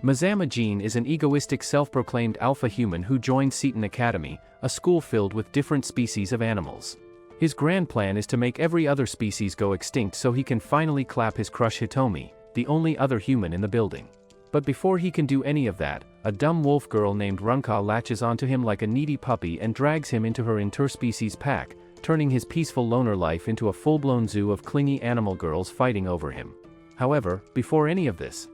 Mazama Jean is an egoistic self-proclaimed alpha human who joins Seton Academy, a school filled with different species of animals. His grand plan is to make every other species go extinct so he can finally clap his crush Hitomi, the only other human in the building. But before he can do any of that, a dumb wolf girl named Runka latches onto him like a needy puppy and drags him into her interspecies pack, turning his peaceful loner life into a full-blown zoo of clingy animal girls fighting over him. However, before any of this,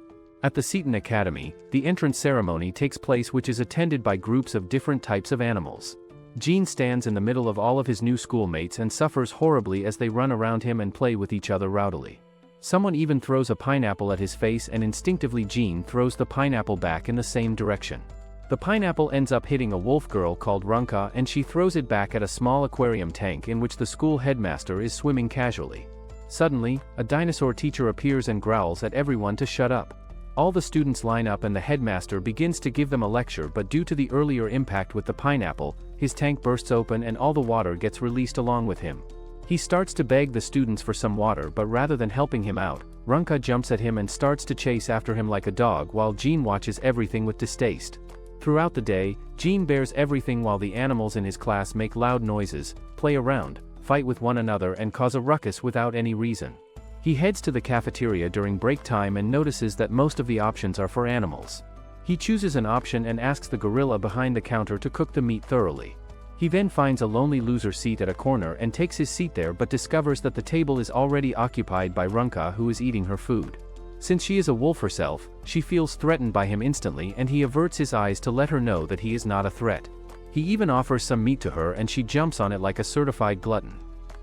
at the Seton Academy, the entrance ceremony takes place, which is attended by groups of different types of animals. Jean stands in the middle of all of his new schoolmates and suffers horribly as they run around him and play with each other rowdily. Someone even throws a pineapple at his face, and instinctively Jean throws the pineapple back in the same direction. The pineapple ends up hitting a wolf girl called Runka, and she throws it back at a small aquarium tank in which the school headmaster is swimming casually. Suddenly, a dinosaur teacher appears and growls at everyone to shut up. All the students line up and the headmaster begins to give them a lecture, but due to the earlier impact with the pineapple, his tank bursts open and all the water gets released along with him. He starts to beg the students for some water, but rather than helping him out, Runka jumps at him and starts to chase after him like a dog while Jean watches everything with distaste. Throughout the day, Jean bears everything while the animals in his class make loud noises, play around, fight with one another and cause a ruckus without any reason. He heads to the cafeteria during break time and notices that most of the options are for animals. He chooses an option and asks the gorilla behind the counter to cook the meat thoroughly. He then finds a lonely loser seat at a corner and takes his seat there, but discovers that the table is already occupied by Runka, who is eating her food. Since she is a wolf herself, she feels threatened by him instantly, and he averts his eyes to let her know that he is not a threat. He even offers some meat to her and she jumps on it like a certified glutton.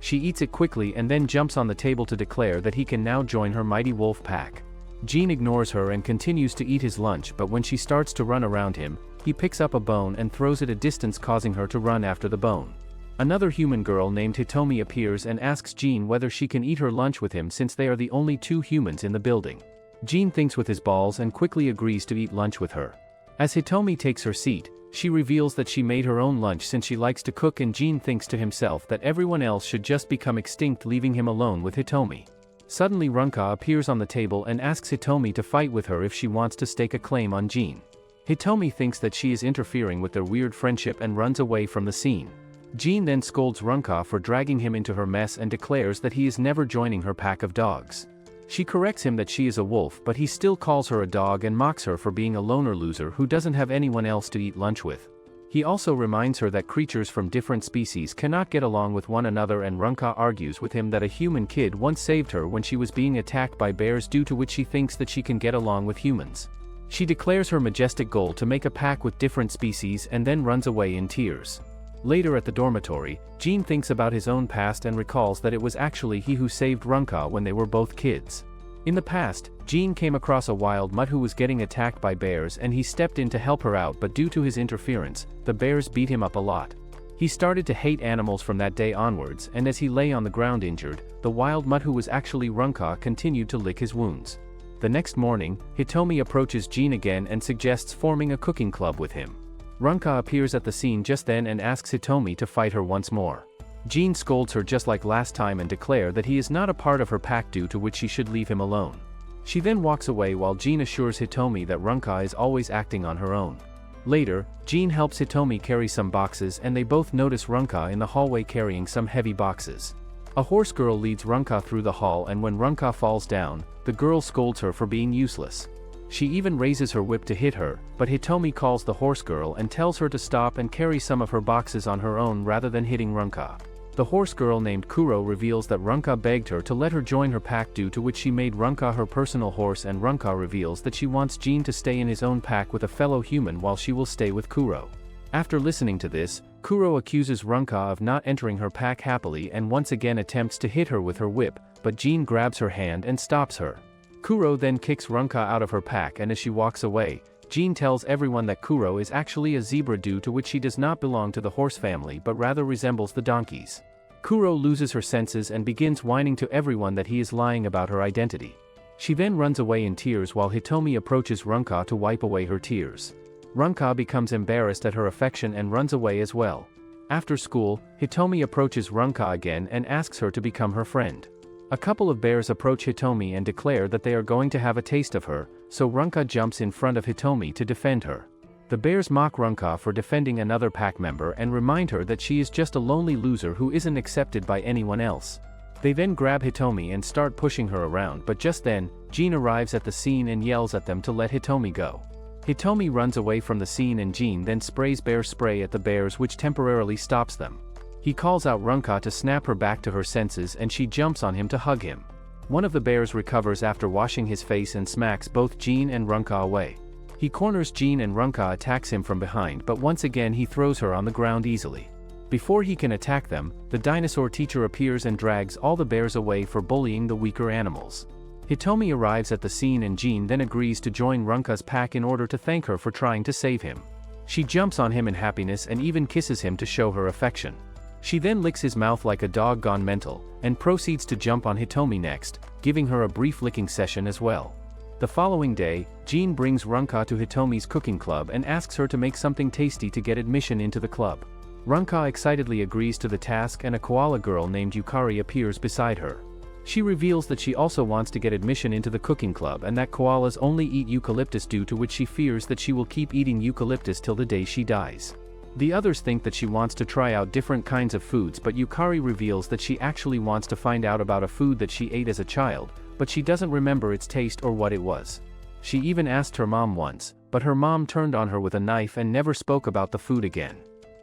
She eats it quickly and then jumps on the table to declare that he can now join her mighty wolf pack. Jean ignores her and continues to eat his lunch, but when she starts to run around him, he picks up a bone and throws it a distance, causing her to run after the bone. Another human girl named Hitomi appears and asks Jean whether she can eat her lunch with him since they are the only two humans in the building. Jean thinks with his balls and quickly agrees to eat lunch with her. As Hitomi takes her seat, she reveals that she made her own lunch since she likes to cook, and Jean thinks to himself that everyone else should just become extinct, leaving him alone with Hitomi. Suddenly Runka appears on the table and asks Hitomi to fight with her if she wants to stake a claim on Jean. Hitomi thinks that she is interfering with their weird friendship and runs away from the scene. Jean then scolds Runka for dragging him into her mess and declares that he is never joining her pack of dogs. She corrects him that she is a wolf, but he still calls her a dog and mocks her for being a loner loser who doesn't have anyone else to eat lunch with. He also reminds her that creatures from different species cannot get along with one another, and Runka argues with him that a human kid once saved her when she was being attacked by bears, due to which she thinks that she can get along with humans. She declares her majestic goal to make a pack with different species and then runs away in tears. Later at the dormitory, Jean thinks about his own past and recalls that it was actually he who saved Runka when they were both kids. In the past, Jean came across a wild mutt who was getting attacked by bears and he stepped in to help her out, but due to his interference, the bears beat him up a lot. He started to hate animals from that day onwards, and as he lay on the ground injured, the wild mutt who was actually Runka continued to lick his wounds. The next morning, Hitomi approaches Jean again and suggests forming a cooking club with him. Runka appears at the scene just then and asks Hitomi to fight her once more. Jean scolds her just like last time and declares that he is not a part of her pack, due to which she should leave him alone. She then walks away while Jean assures Hitomi that Runka is always acting on her own. Later, Jean helps Hitomi carry some boxes and they both notice Runka in the hallway carrying some heavy boxes. A horse girl leads Runka through the hall, and when Runka falls down, the girl scolds her for being useless. She even raises her whip to hit her, but Hitomi calls the horse girl and tells her to stop and carry some of her boxes on her own rather than hitting Runka. The horse girl named Kuro reveals that Runka begged her to let her join her pack, due to which she made Runka her personal horse, and Runka reveals that she wants Jean to stay in his own pack with a fellow human while she will stay with Kuro. After listening to this, Kuro accuses Runka of not entering her pack happily and once again attempts to hit her with her whip, but Jean grabs her hand and stops her. Kuro then kicks Runka out of her pack, and as she walks away, Jean tells everyone that Kuro is actually a zebra, due to which she does not belong to the horse family but rather resembles the donkeys. Kuro loses her senses and begins whining to everyone that he is lying about her identity. She then runs away in tears while Hitomi approaches Runka to wipe away her tears. Runka becomes embarrassed at her affection and runs away as well. After school, Hitomi approaches Runka again and asks her to become her friend. A couple of bears approach Hitomi and declare that they are going to have a taste of her, so Runka jumps in front of Hitomi to defend her. The bears mock Runka for defending another pack member and remind her that she is just a lonely loser who isn't accepted by anyone else. They then grab Hitomi and start pushing her around, but just then, Jean arrives at the scene and yells at them to let Hitomi go. Hitomi runs away from the scene and Jean then sprays bear spray at the bears, which temporarily stops them. He calls out Runka to snap her back to her senses and she jumps on him to hug him. One of the bears recovers after washing his face and smacks both Jean and Runka away. He corners Jean and Runka attacks him from behind, but once again he throws her on the ground easily. Before he can attack them, the dinosaur teacher appears and drags all the bears away for bullying the weaker animals. Hitomi arrives at the scene and Jean then agrees to join Runka's pack in order to thank her for trying to save him. She jumps on him in happiness and even kisses him to show her affection. She then licks his mouth like a dog gone mental, and proceeds to jump on Hitomi next, giving her a brief licking session as well. The following day, Jean brings Runka to Hitomi's cooking club and asks her to make something tasty to get admission into the club. Runka excitedly agrees to the task and a koala girl named Yukari appears beside her. She reveals that she also wants to get admission into the cooking club and that koalas only eat eucalyptus, due to which she fears that she will keep eating eucalyptus till the day she dies. The others think that she wants to try out different kinds of foods, but Yukari reveals that she actually wants to find out about a food that she ate as a child, but she doesn't remember its taste or what it was. She even asked her mom once, but her mom turned on her with a knife and never spoke about the food again.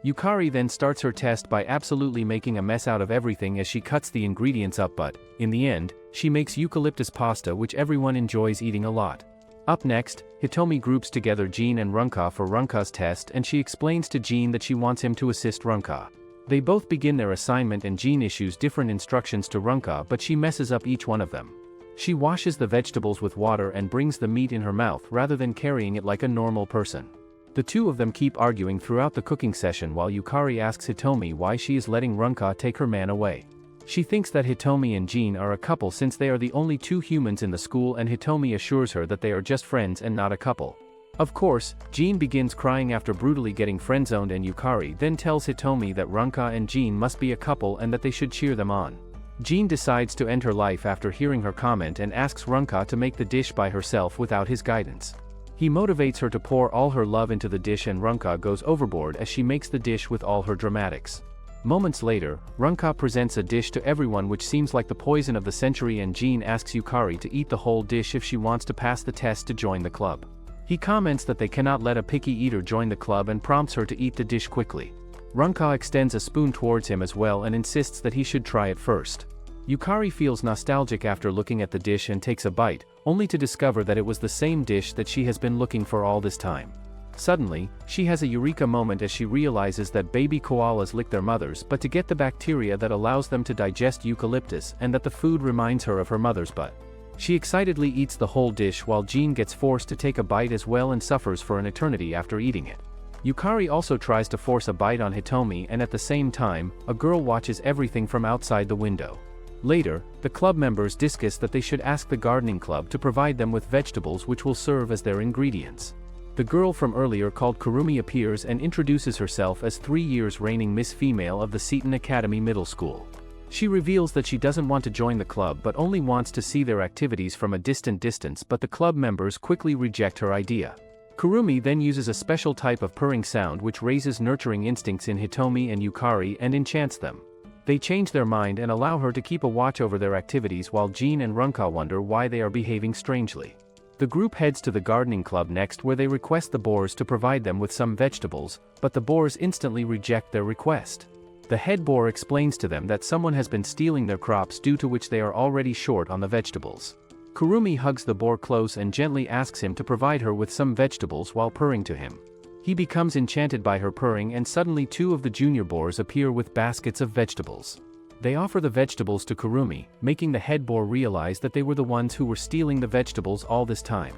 Yukari then starts her test by absolutely making a mess out of everything as she cuts the ingredients up, but, in the end, she makes eucalyptus pasta, which everyone enjoys eating a lot. Up next, Hitomi groups together Jean and Runka for Runka's test and she explains to Jean that she wants him to assist Runka. They both begin their assignment and Jean issues different instructions to Runka, but she messes up each one of them. She washes the vegetables with water and brings the meat in her mouth rather than carrying it like a normal person. The two of them keep arguing throughout the cooking session while Yukari asks Hitomi why she is letting Runka take her man away. She thinks that Hitomi and Jean are a couple since they are the only two humans in the school, and Hitomi assures her that they are just friends and not a couple. Of course, Jean begins crying after brutally getting friend-zoned, and Yukari then tells Hitomi that Runka and Jean must be a couple and that they should cheer them on. Jean decides to end her life after hearing her comment and asks Runka to make the dish by herself without his guidance. He motivates her to pour all her love into the dish and Runka goes overboard as she makes the dish with all her dramatics. Moments later, Runka presents a dish to everyone which seems like the poison of the century, and Jean asks Yukari to eat the whole dish if she wants to pass the test to join the club. He comments that they cannot let a picky eater join the club and prompts her to eat the dish quickly. Runka extends a spoon towards him as well and insists that he should try it first. Yukari feels nostalgic after looking at the dish and takes a bite, only to discover that it was the same dish that she has been looking for all this time. Suddenly, she has a eureka moment as she realizes that baby koalas lick their mothers but to get the bacteria that allows them to digest eucalyptus, and that the food reminds her of her mother's butt. She excitedly eats the whole dish while Jean gets forced to take a bite as well and suffers for an eternity after eating it. Yukari also tries to force a bite on Hitomi, and at the same time, a girl watches everything from outside the window. Later, the club members discuss that they should ask the gardening club to provide them with vegetables which will serve as their ingredients. The girl from earlier called Kurumi appears and introduces herself as 3 years reigning Miss Female of the Seton Academy Middle School. She reveals that she doesn't want to join the club but only wants to see their activities from a distant distance, but the club members quickly reject her idea. Kurumi then uses a special type of purring sound which raises nurturing instincts in Hitomi and Yukari and enchants them. They change their mind and allow her to keep a watch over their activities while Jean and Runka wonder why they are behaving strangely. The group heads to the gardening club next, where they request the boars to provide them with some vegetables, but the boars instantly reject their request. The head boar explains to them that someone has been stealing their crops, due to which they are already short on the vegetables. Kurumi hugs the boar close and gently asks him to provide her with some vegetables while purring to him. He becomes enchanted by her purring, and suddenly 2 of the junior boars appear with baskets of vegetables. They offer the vegetables to Kurumi, making the head boar realize that they were the ones who were stealing the vegetables all this time.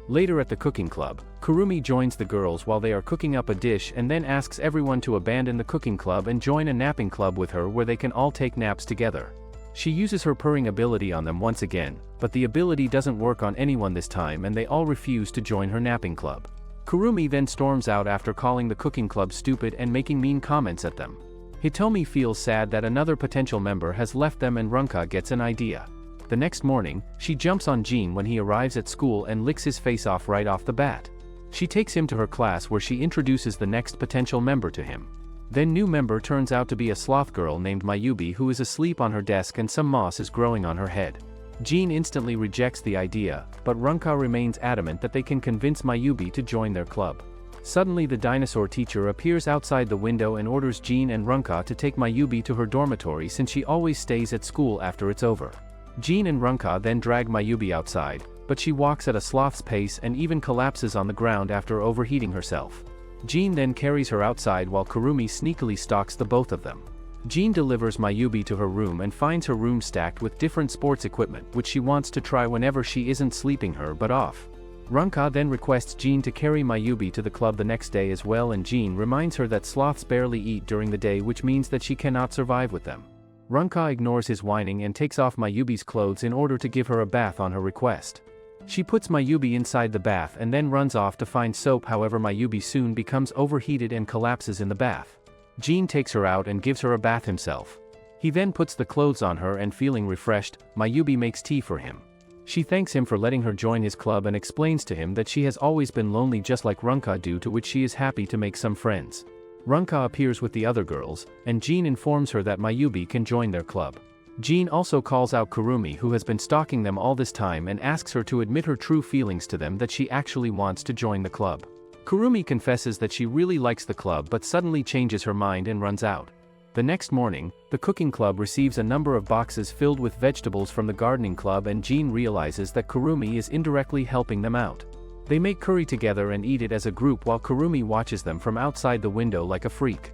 Later at the cooking club, Kurumi joins the girls while they are cooking up a dish and then asks everyone to abandon the cooking club and join a napping club with her where they can all take naps together. She uses her purring ability on them once again, but the ability doesn't work on anyone this time and they all refuse to join her napping club. Kurumi then storms out after calling the cooking club stupid and making mean comments at them. Hitomi feels sad that another potential member has left them, and Runka gets an idea. The next morning, she jumps on Jean when he arrives at school and licks his face off right off the bat. She takes him to her class where she introduces the next potential member to him. Then new member turns out to be a sloth girl named Mayubi who is asleep on her desk and some moss is growing on her head. Jean instantly rejects the idea, but Runka remains adamant that they can convince Mayubi to join their club. Suddenly the dinosaur teacher appears outside the window and orders Jean and Runka to take Mayubi to her dormitory since she always stays at school after it's over. Jean and Runka then drag Mayubi outside, but she walks at a sloth's pace and even collapses on the ground after overheating herself. Jean then carries her outside while Kurumi sneakily stalks the both of them. Jean delivers Mayubi to her room and finds her room stacked with different sports equipment which she wants to try whenever she isn't sleeping her butt off. Runka then requests Jean to carry Mayubi to the club the next day as well, and Jean reminds her that sloths barely eat during the day, which means that she cannot survive with them. Runka ignores his whining and takes off Mayubi's clothes in order to give her a bath on her request. She puts Mayubi inside the bath and then runs off to find soap. However, Mayubi soon becomes overheated and collapses in the bath. Jean takes her out and gives her a bath himself. He then puts the clothes on her and feeling refreshed, Mayubi makes tea for him. She thanks him for letting her join his club and explains to him that she has always been lonely just like Runka do, to which she is happy to make some friends. Runka appears with the other girls, and Jean informs her that Mayubi can join their club. Jean also calls out Kurumi, who has been stalking them all this time, and asks her to admit her true feelings to them, that she actually wants to join the club. Kurumi confesses that she really likes the club but suddenly changes her mind and runs out. The next morning, the cooking club receives a number of boxes filled with vegetables from the gardening club, and Jean realizes that Kurumi is indirectly helping them out. They make curry together and eat it as a group while Kurumi watches them from outside the window like a freak.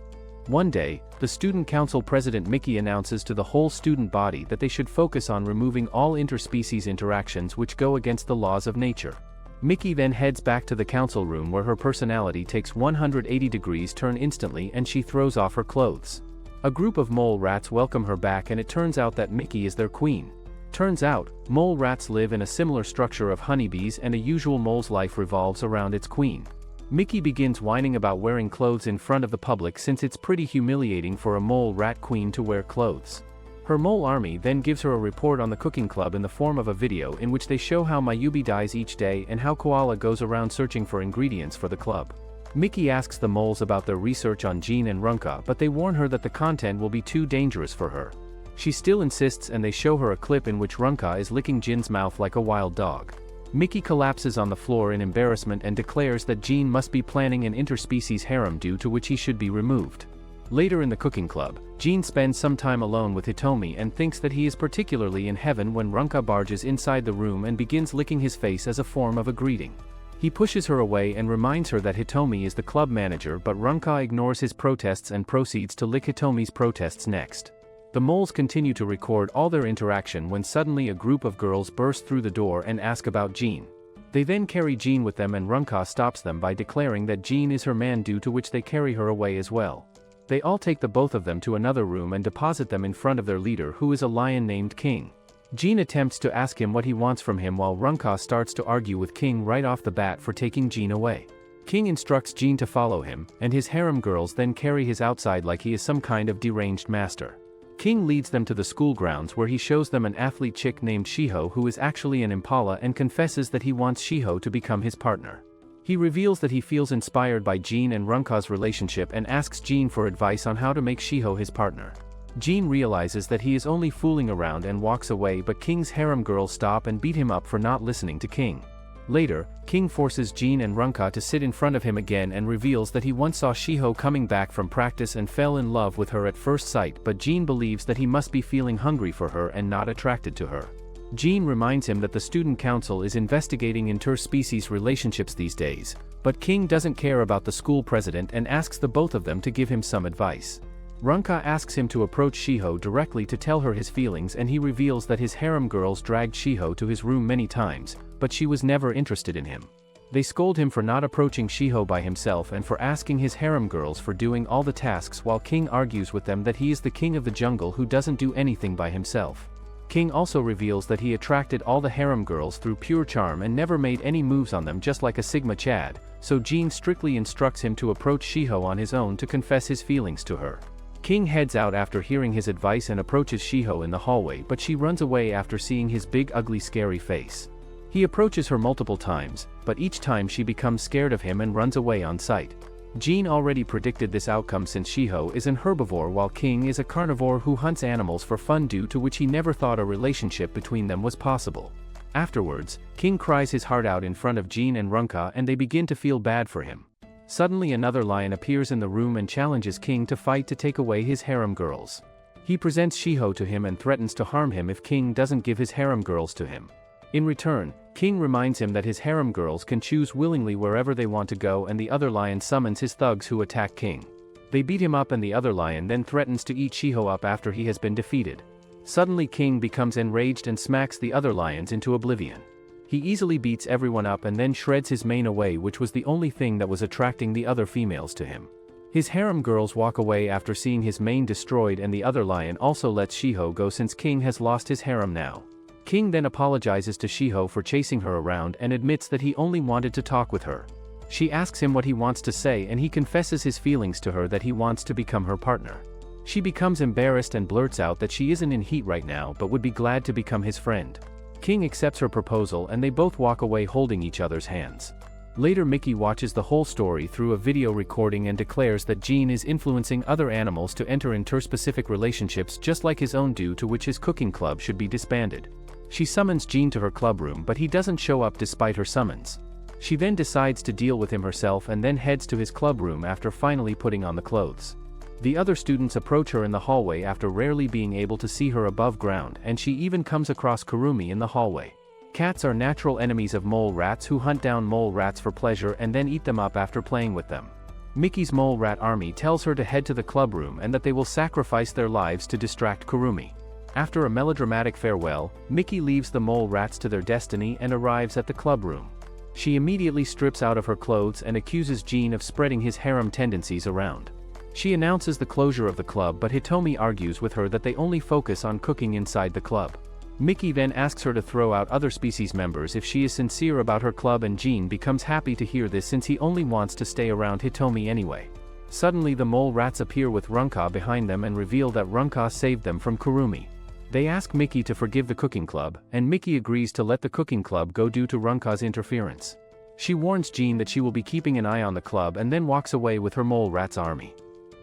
One day, the student council president Mickey announces to the whole student body that they should focus on removing all interspecies interactions which go against the laws of nature. Mickey then heads back to the council room where her personality takes 180 degrees turn instantly and she throws off her clothes. A group of mole rats welcome her back, and it turns out that Mickey is their queen. Turns out, mole rats live in a similar structure of honeybees, and a usual mole's life revolves around its queen. Mickey begins whining about wearing clothes in front of the public since it's pretty humiliating for a mole rat queen to wear clothes. Her mole army then gives her a report on the cooking club in the form of a video in which they show how Mayubi dies each day and how Koala goes around searching for ingredients for the club. Mickey asks the moles about their research on Jean and Runka, but they warn her that the content will be too dangerous for her. She still insists, and they show her a clip in which Runka is licking Jin's mouth like a wild dog. Mickey collapses on the floor in embarrassment and declares that Jean must be planning an interspecies harem, due to which he should be removed. Later in the cooking club, Jean spends some time alone with Hitomi and thinks that he is particularly in heaven when Runka barges inside the room and begins licking his face as a form of a greeting. He pushes her away and reminds her that Hitomi is the club manager, but Runka ignores his protests and proceeds to lick Hitomi's protests next. The moles continue to record all their interaction when suddenly a group of girls burst through the door and ask about Jean. They then carry Jean with them, and Runka stops them by declaring that Jean is her man, due to which they carry her away as well. They all take the both of them to another room and deposit them in front of their leader, who is a lion named King. Jean attempts to ask him what he wants from him, while Runka starts to argue with King right off the bat for taking Jean away. King instructs Jean to follow him, and his harem girls then carry his outside like he is some kind of deranged master. King leads them to the school grounds where he shows them an athlete chick named Shiho, who is actually an impala, and confesses that he wants Shiho to become his partner. He reveals that he feels inspired by Jean and Runka's relationship and asks Jean for advice on how to make Shiho his partner. Jean realizes that he is only fooling around and walks away, but King's harem girls stop and beat him up for not listening to King. Later, King forces Jean and Runka to sit in front of him again and reveals that he once saw Shiho coming back from practice and fell in love with her at first sight, but Jean believes that he must be feeling hungry for her and not attracted to her. Jean reminds him that the student council is investigating interspecies relationships these days, but King doesn't care about the school president and asks the both of them to give him some advice. Runka asks him to approach Shiho directly to tell her his feelings, and he reveals that his harem girls dragged Shiho to his room many times, but she was never interested in him. They scold him for not approaching Shiho by himself and for asking his harem girls for doing all the tasks, while King argues with them that he is the king of the jungle who doesn't do anything by himself. King also reveals that he attracted all the harem girls through pure charm and never made any moves on them, just like a Sigma Chad, so Jean strictly instructs him to approach Shiho on his own to confess his feelings to her. King heads out after hearing his advice and approaches Shiho in the hallway, but she runs away after seeing his big ugly scary face. He approaches her multiple times, but each time she becomes scared of him and runs away on sight. Jean already predicted this outcome since Shiho is an herbivore while King is a carnivore who hunts animals for fun, due to which he never thought a relationship between them was possible. Afterwards, King cries his heart out in front of Jean and Runka, and they begin to feel bad for him. Suddenly another lion appears in the room and challenges King to fight to take away his harem girls. He presents Shiho to him and threatens to harm him if King doesn't give his harem girls to him. In return, King reminds him that his harem girls can choose willingly wherever they want to go, and the other lion summons his thugs who attack King. They beat him up and the other lion then threatens to eat Shiho up after he has been defeated. Suddenly King becomes enraged and smacks the other lions into oblivion. He easily beats everyone up and then shreds his mane away, which was the only thing that was attracting the other females to him. His harem girls walk away after seeing his mane destroyed, and the other lion also lets Shiho go since King has lost his harem now. King then apologizes to Shiho for chasing her around and admits that he only wanted to talk with her. She asks him what he wants to say, and he confesses his feelings to her that he wants to become her partner. She becomes embarrassed and blurts out that she isn't in heat right now but would be glad to become his friend. King accepts her proposal and they both walk away holding each other's hands. Later Mickey watches the whole story through a video recording and declares that Jean is influencing other animals to enter interspecific relationships just like his own, due to which his cooking club should be disbanded. She summons Jean to her club room, but he doesn't show up despite her summons. She then decides to deal with him herself and then heads to his club room after finally putting on the clothes. The other students approach her in the hallway after rarely being able to see her above ground, and she even comes across Kurumi in the hallway. Cats are natural enemies of mole rats who hunt down mole rats for pleasure and then eat them up after playing with them. Mickey's mole rat army tells her to head to the club room and that they will sacrifice their lives to distract Kurumi. After a melodramatic farewell, Mickey leaves the mole rats to their destiny and arrives at the club room. She immediately strips out of her clothes and accuses Jean of spreading his harem tendencies around. She announces the closure of the club, but Hitomi argues with her that they only focus on cooking inside the club. Mickey then asks her to throw out other species members if she is sincere about her club, and Jean becomes happy to hear this since he only wants to stay around Hitomi anyway. Suddenly the mole rats appear with Runka behind them and reveal that Runka saved them from Kurumi. They ask Mickey to forgive the cooking club, and Mickey agrees to let the cooking club go due to Runka's interference. She warns Jean that she will be keeping an eye on the club and then walks away with her mole rats army.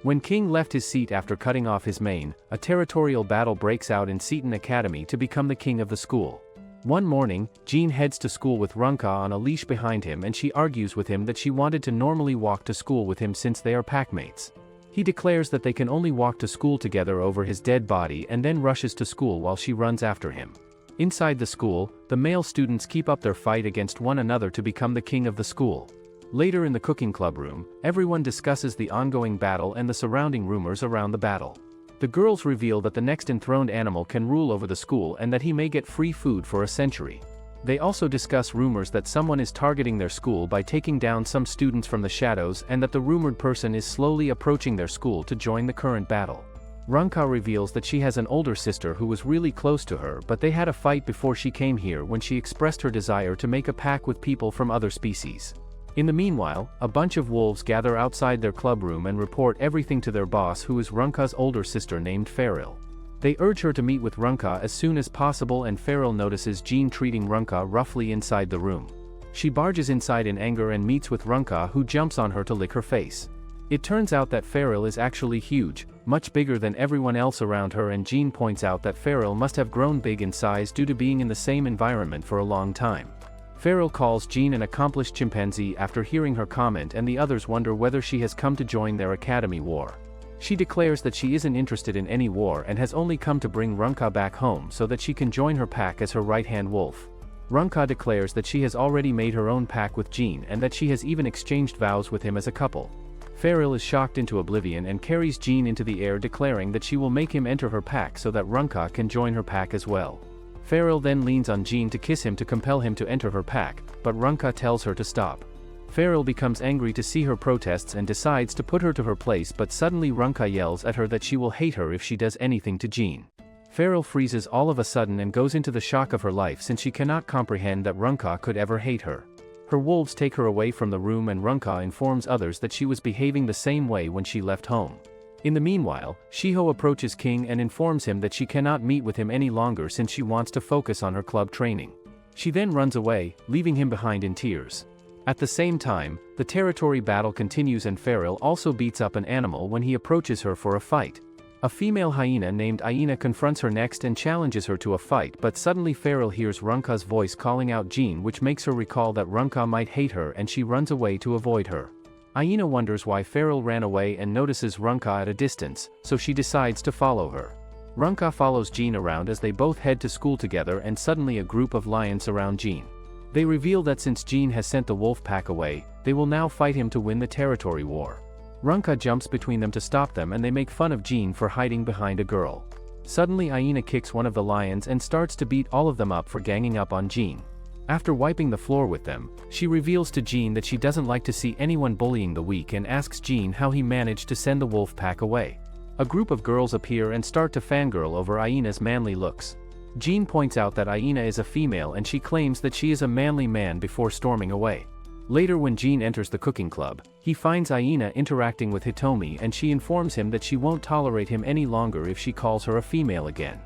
When King left his seat after cutting off his mane, a territorial battle breaks out in Seton Academy to become the king of the school. One morning, Jean heads to school with Runka on a leash behind him, and she argues with him that she wanted to normally walk to school with him since they are packmates. He declares that they can only walk to school together over his dead body and then rushes to school while she runs after him. Inside the school, the male students keep up their fight against one another to become the king of the school. Later in the cooking club room, everyone discusses the ongoing battle and the surrounding rumors around the battle. The girls reveal that the next enthroned animal can rule over the school and that he may get free food for a century. They also discuss rumors that someone is targeting their school by taking down some students from the shadows, and that the rumored person is slowly approaching their school to join the current battle. Runka reveals that she has an older sister who was really close to her, but they had a fight before she came here when she expressed her desire to make a pact with people from other species. In the meanwhile, a bunch of wolves gather outside their club room and report everything to their boss, who is Runka's older sister named Farrell. They urge her to meet with Runka as soon as possible, and Farrell notices Jean treating Runka roughly inside the room. She barges inside in anger and meets with Runka, who jumps on her to lick her face. It turns out that Farrell is actually huge, much bigger than everyone else around her, and Jean points out that Farrell must have grown big in size due to being in the same environment for a long time. Farrell calls Jean an accomplished chimpanzee after hearing her comment, and the others wonder whether she has come to join their academy war. She declares that she isn't interested in any war and has only come to bring Runka back home so that she can join her pack as her right-hand wolf. Runka declares that she has already made her own pack with Jean and that she has even exchanged vows with him as a couple. Farrell is shocked into oblivion and carries Jean into the air, declaring that she will make him enter her pack so that Runka can join her pack as well. Farrell then leans on Jean to kiss him to compel him to enter her pack, but Runka tells her to stop. Farrell becomes angry to see her protests and decides to put her to her place, but suddenly Runka yells at her that she will hate her if she does anything to Jean. Farrell freezes all of a sudden and goes into the shock of her life since she cannot comprehend that Runka could ever hate her. Her wolves take her away from the room, and Runka informs others that she was behaving the same way when she left home. In the meanwhile, Shiho approaches King and informs him that she cannot meet with him any longer since she wants to focus on her club training. She then runs away, leaving him behind in tears. At the same time, the territory battle continues and Feral also beats up an animal when he approaches her for a fight. A female hyena named Aina confronts her next and challenges her to a fight, but suddenly Feral hears Runka's voice calling out Jean, which makes her recall that Runka might hate her, and she runs away to avoid her. Aina wonders why Feral ran away and notices Runka at a distance, so she decides to follow her. Runka follows Jean around as they both head to school together, and suddenly a group of lions surround Jean. They reveal that since Jean has sent the wolf pack away, they will now fight him to win the territory war. Runka jumps between them to stop them, and they make fun of Jean for hiding behind a girl. Suddenly Aina kicks one of the lions and starts to beat all of them up for ganging up on Jean. After wiping the floor with them, she reveals to Jean that she doesn't like to see anyone bullying the weak and asks Jean how he managed to send the wolf pack away. A group of girls appear and start to fangirl over Aina's manly looks. Jean points out that Aina is a female and she claims that she is a manly man before storming away. Later, when Jean enters the cooking club, he finds Aina interacting with Hitomi and she informs him that she won't tolerate him any longer if she calls her a female again.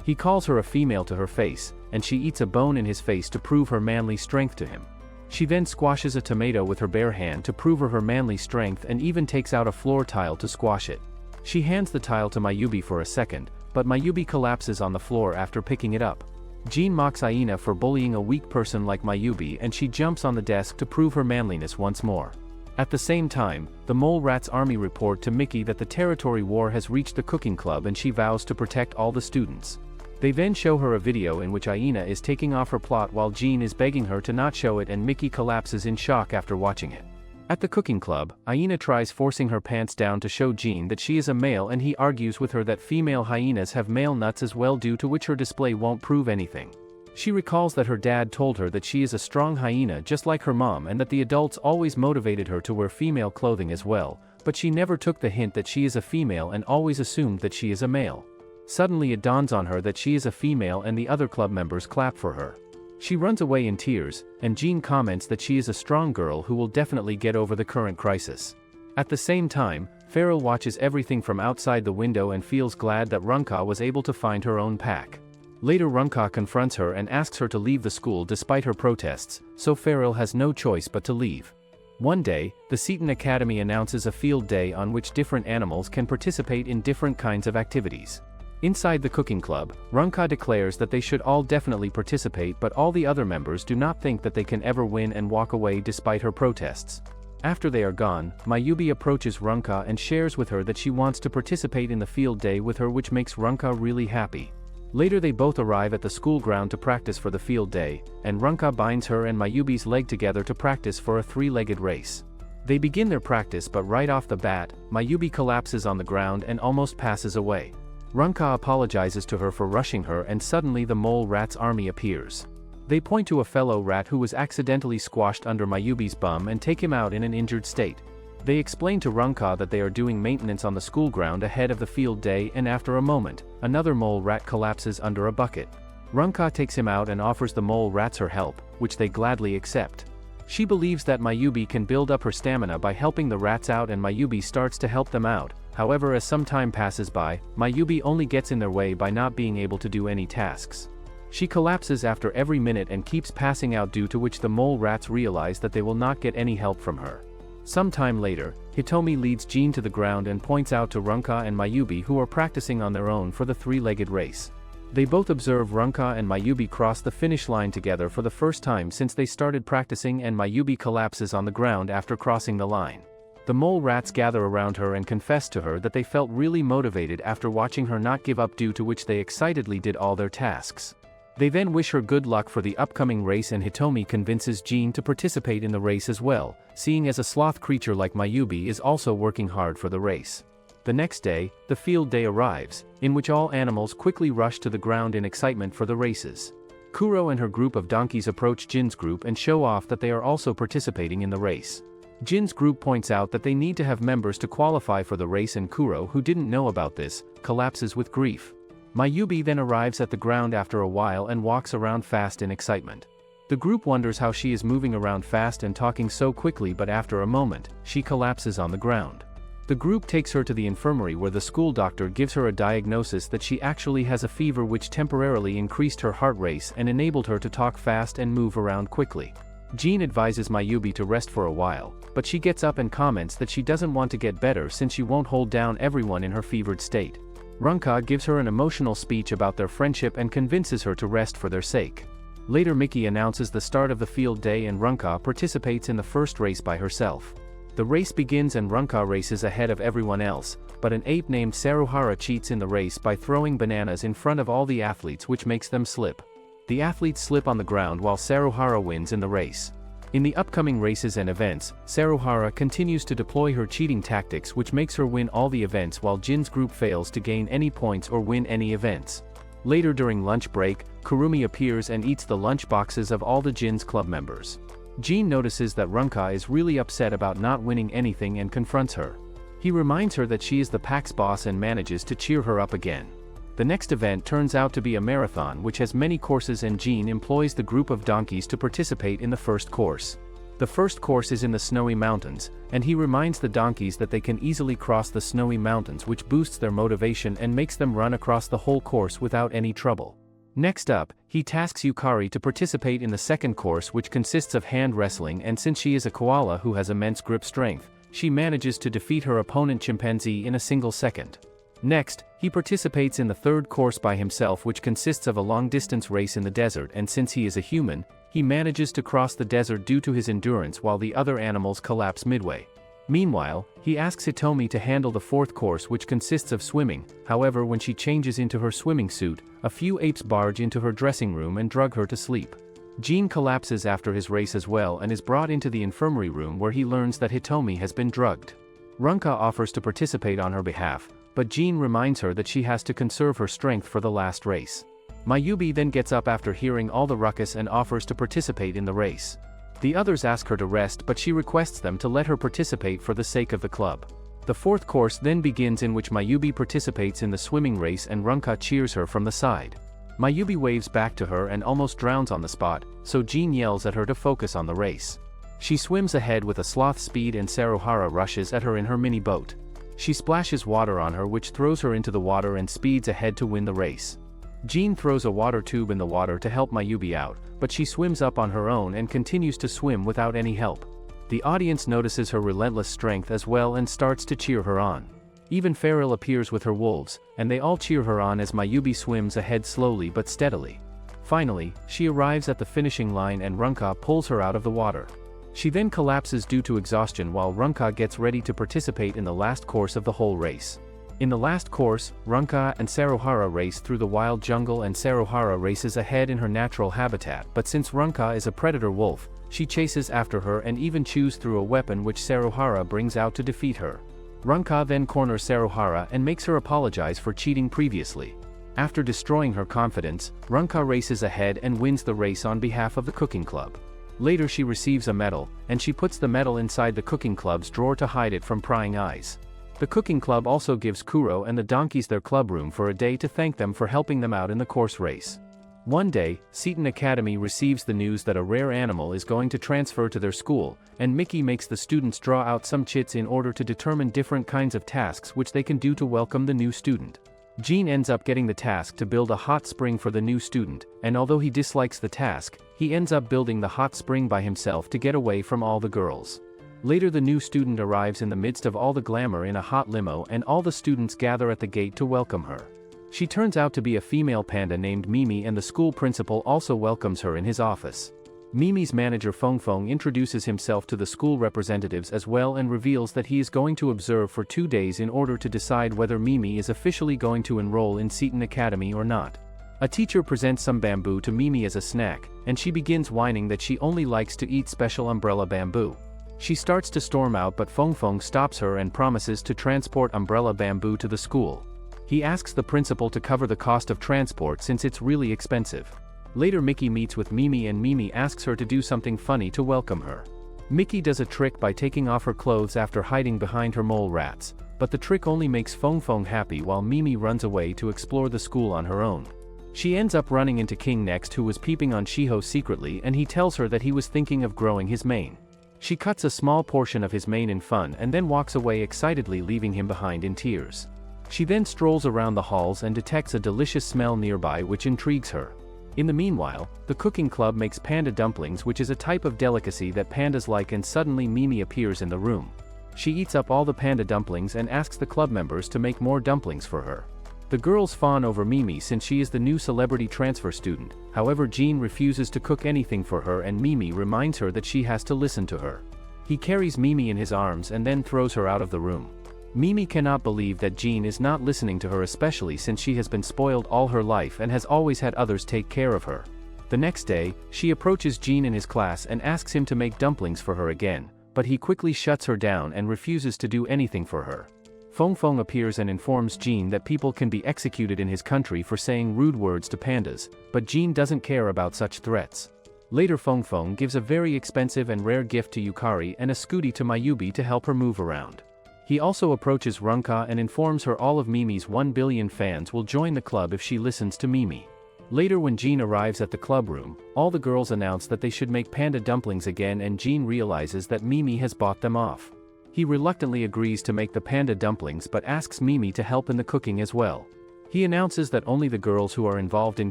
He calls her a female to her face, and she eats a bone in his face to prove her manly strength to him. She then squashes a tomato with her bare hand to prove her manly strength and even takes out a floor tile to squash it. She hands the tile to Mayubi for a second, but Mayubi collapses on the floor after picking it up. Jean mocks Aina for bullying a weak person like Mayubi, and she jumps on the desk to prove her manliness once more. At the same time, the Mole Rat's army report to Mickey that the territory war has reached the cooking club and she vows to protect all the students. They then show her a video in which Aina is taking off her plot while Jean is begging her to not show it, and Mickey collapses in shock after watching it. At the cooking club, Aina tries forcing her pants down to show Jean that she is a male, and he argues with her that female hyenas have male nuts as well, due to which her display won't prove anything. She recalls that her dad told her that she is a strong hyena just like her mom, and that the adults always motivated her to wear female clothing as well, but she never took the hint that she is a female and always assumed that she is a male. Suddenly it dawns on her that she is a female and the other club members clap for her. She runs away in tears, and Jean comments that she is a strong girl who will definitely get over the current crisis. At the same time, Feral watches everything from outside the window and feels glad that Runka was able to find her own pack. Later, Runka confronts her and asks her to leave the school despite her protests, so Feral has no choice but to leave. One day, the Seton Academy announces a field day on which different animals can participate in different kinds of activities. Inside the cooking club, Runka declares that they should all definitely participate, but all the other members do not think that they can ever win and walk away despite her protests. After they are gone, Mayubi approaches Runka and shares with her that she wants to participate in the field day with her, which makes Runka really happy. Later they both arrive at the school ground to practice for the field day, and Runka binds her and Mayubi's leg together to practice for a three-legged race. They begin their practice, but right off the bat, Mayubi collapses on the ground and almost passes away. Runka apologizes to her for rushing her, and suddenly the Mole Rat's army appears. They point to a fellow rat who was accidentally squashed under Mayubi's bum and take him out in an injured state. They explain to Runka that they are doing maintenance on the school ground ahead of the field day, and after a moment, another mole rat collapses under a bucket. Runka takes him out and offers the mole rats her help, which they gladly accept. She believes that Mayubi can build up her stamina by helping the rats out, and Mayubi starts to help them out. However, as some time passes by, Mayubi only gets in their way by not being able to do any tasks. She collapses after every minute and keeps passing out, due to which the mole rats realize that they will not get any help from her. Some time later, Hitomi leads Jean to the ground and points out to Runka and Mayubi, who are practicing on their own for the three-legged race. They both observe Runka and Mayubi cross the finish line together for the first time since they started practicing, and Mayubi collapses on the ground after crossing the line. The mole rats gather around her and confess to her that they felt really motivated after watching her not give up, due to which they excitedly did all their tasks. They then wish her good luck for the upcoming race, and Hitomi convinces Jean to participate in the race as well, seeing as a sloth creature like Mayubi is also working hard for the race. The next day, the field day arrives, in which all animals quickly rush to the ground in excitement for the races. Kuro and her group of donkeys approach Jin's group and show off that they are also participating in the race. Jin's group points out that they need to have members to qualify for the race, and Kuro, who didn't know about this, collapses with grief. Mayubi then arrives at the ground after a while and walks around fast in excitement. The group wonders how she is moving around fast and talking so quickly, but after a moment, she collapses on the ground. The group takes her to the infirmary where the school doctor gives her a diagnosis that she actually has a fever which temporarily increased her heart rate and enabled her to talk fast and move around quickly. Jean advises Mayubi to rest for a while, but she gets up and comments that she doesn't want to get better since she won't hold down everyone in her fevered state. Runka gives her an emotional speech about their friendship and convinces her to rest for their sake. Later Mickey announces the start of the field day and Runka participates in the first race by herself. The race begins and Runka races ahead of everyone else, but an ape named Saruhara cheats in the race by throwing bananas in front of all the athletes which makes them slip. The athletes slip on the ground while Saruhara wins in the race. In the upcoming races and events, Saruhara continues to deploy her cheating tactics which makes her win all the events while Jin's group fails to gain any points or win any events. Later during lunch break, Kurumi appears and eats the lunch boxes of all the Jin's club members. Jin notices that Runka is really upset about not winning anything and confronts her. He reminds her that she is the pack's boss and manages to cheer her up again. The next event turns out to be a marathon which has many courses and Jean employs the group of donkeys to participate in the first course. The first course is in the snowy mountains, and he reminds the donkeys that they can easily cross the snowy mountains which boosts their motivation and makes them run across the whole course without any trouble. Next up, he tasks Yukari to participate in the second course which consists of hand wrestling and since she is a koala who has immense grip strength, she manages to defeat her opponent chimpanzee in a single second. Next, he participates in the third course by himself which consists of a long-distance race in the desert and since he is a human, he manages to cross the desert due to his endurance while the other animals collapse midway. Meanwhile, he asks Hitomi to handle the fourth course which consists of swimming, however when she changes into her swimming suit, a few apes barge into her dressing room and drug her to sleep. Jean collapses after his race as well and is brought into the infirmary room where he learns that Hitomi has been drugged. Runka offers to participate on her behalf, but Jean reminds her that she has to conserve her strength for the last race. Mayubi then gets up after hearing all the ruckus and offers to participate in the race. The others ask her to rest but she requests them to let her participate for the sake of the club. The fourth course then begins in which Mayubi participates in the swimming race and Runka cheers her from the side. Mayubi waves back to her and almost drowns on the spot, so Jean yells at her to focus on the race. She swims ahead with a sloth speed and Saruhara rushes at her in her mini boat. She splashes water on her which throws her into the water and speeds ahead to win the race. Jean throws a water tube in the water to help Mayubi out, but she swims up on her own and continues to swim without any help. The audience notices her relentless strength as well and starts to cheer her on. Even Feral appears with her wolves, and they all cheer her on as Mayubi swims ahead slowly but steadily. Finally, she arrives at the finishing line and Runka pulls her out of the water. She then collapses due to exhaustion while Runka gets ready to participate in the last course of the whole race. In the last course, Runka and Saruhara race through the wild jungle and Saruhara races ahead in her natural habitat but since Runka is a predator wolf, she chases after her and even chews through a weapon which Saruhara brings out to defeat her. Runka then corners Saruhara and makes her apologize for cheating previously. After destroying her confidence, Runka races ahead and wins the race on behalf of the cooking club. Later she receives a medal, and she puts the medal inside the cooking club's drawer to hide it from prying eyes. The cooking club also gives Kuro and the donkeys their club room for a day to thank them for helping them out in the course race. One day, Seton Academy receives the news that a rare animal is going to transfer to their school, and Mickey makes the students draw out some chits in order to determine different kinds of tasks which they can do to welcome the new student. Jean ends up getting the task to build a hot spring for the new student, and although he dislikes the task, he ends up building the hot spring by himself to get away from all the girls. Later the new student arrives in the midst of all the glamour in a hot limo and all the students gather at the gate to welcome her. She turns out to be a female panda named Mimi and the school principal also welcomes her in his office. Mimi's manager Feng Feng introduces himself to the school representatives as well and reveals that he is going to observe for 2 days in order to decide whether Mimi is officially going to enroll in Seton Academy or not. A teacher presents some bamboo to Mimi as a snack, and she begins whining that she only likes to eat special umbrella bamboo. She starts to storm out but Feng Feng stops her and promises to transport umbrella bamboo to the school. He asks the principal to cover the cost of transport since it's really expensive. Later Mickey meets with Mimi and Mimi asks her to do something funny to welcome her. Mickey does a trick by taking off her clothes after hiding behind her mole rats, but the trick only makes Feng Feng happy while Mimi runs away to explore the school on her own. She ends up running into King next who was peeping on Shiho secretly and he tells her that he was thinking of growing his mane. She cuts a small portion of his mane in fun and then walks away excitedly, leaving him behind in tears. She then strolls around the halls and detects a delicious smell nearby which intrigues her. In the meanwhile, the cooking club makes panda dumplings, which is a type of delicacy that pandas like, and suddenly Mimi appears in the room. She eats up all the panda dumplings and asks the club members to make more dumplings for her. The girls fawn over Mimi since she is the new celebrity transfer student, however Jean refuses to cook anything for her and Mimi reminds her that she has to listen to her. He carries Mimi in his arms and then throws her out of the room. Mimi cannot believe that Jean is not listening to her, especially since she has been spoiled all her life and has always had others take care of her. The next day, she approaches Jean in his class and asks him to make dumplings for her again, but he quickly shuts her down and refuses to do anything for her. Feng Feng appears and informs Jean that people can be executed in his country for saying rude words to pandas, but Jean doesn't care about such threats. Later Feng Feng gives a very expensive and rare gift to Yukari and a scooty to Mayubi to help her move around. He also approaches Runka and informs her all of Mimi's 1 billion fans will join the club if she listens to Mimi. Later when Jean arrives at the club room, all the girls announce that they should make panda dumplings again and Jean realizes that Mimi has bought them off. He reluctantly agrees to make the panda dumplings but asks Mimi to help in the cooking as well. He announces that only the girls who are involved in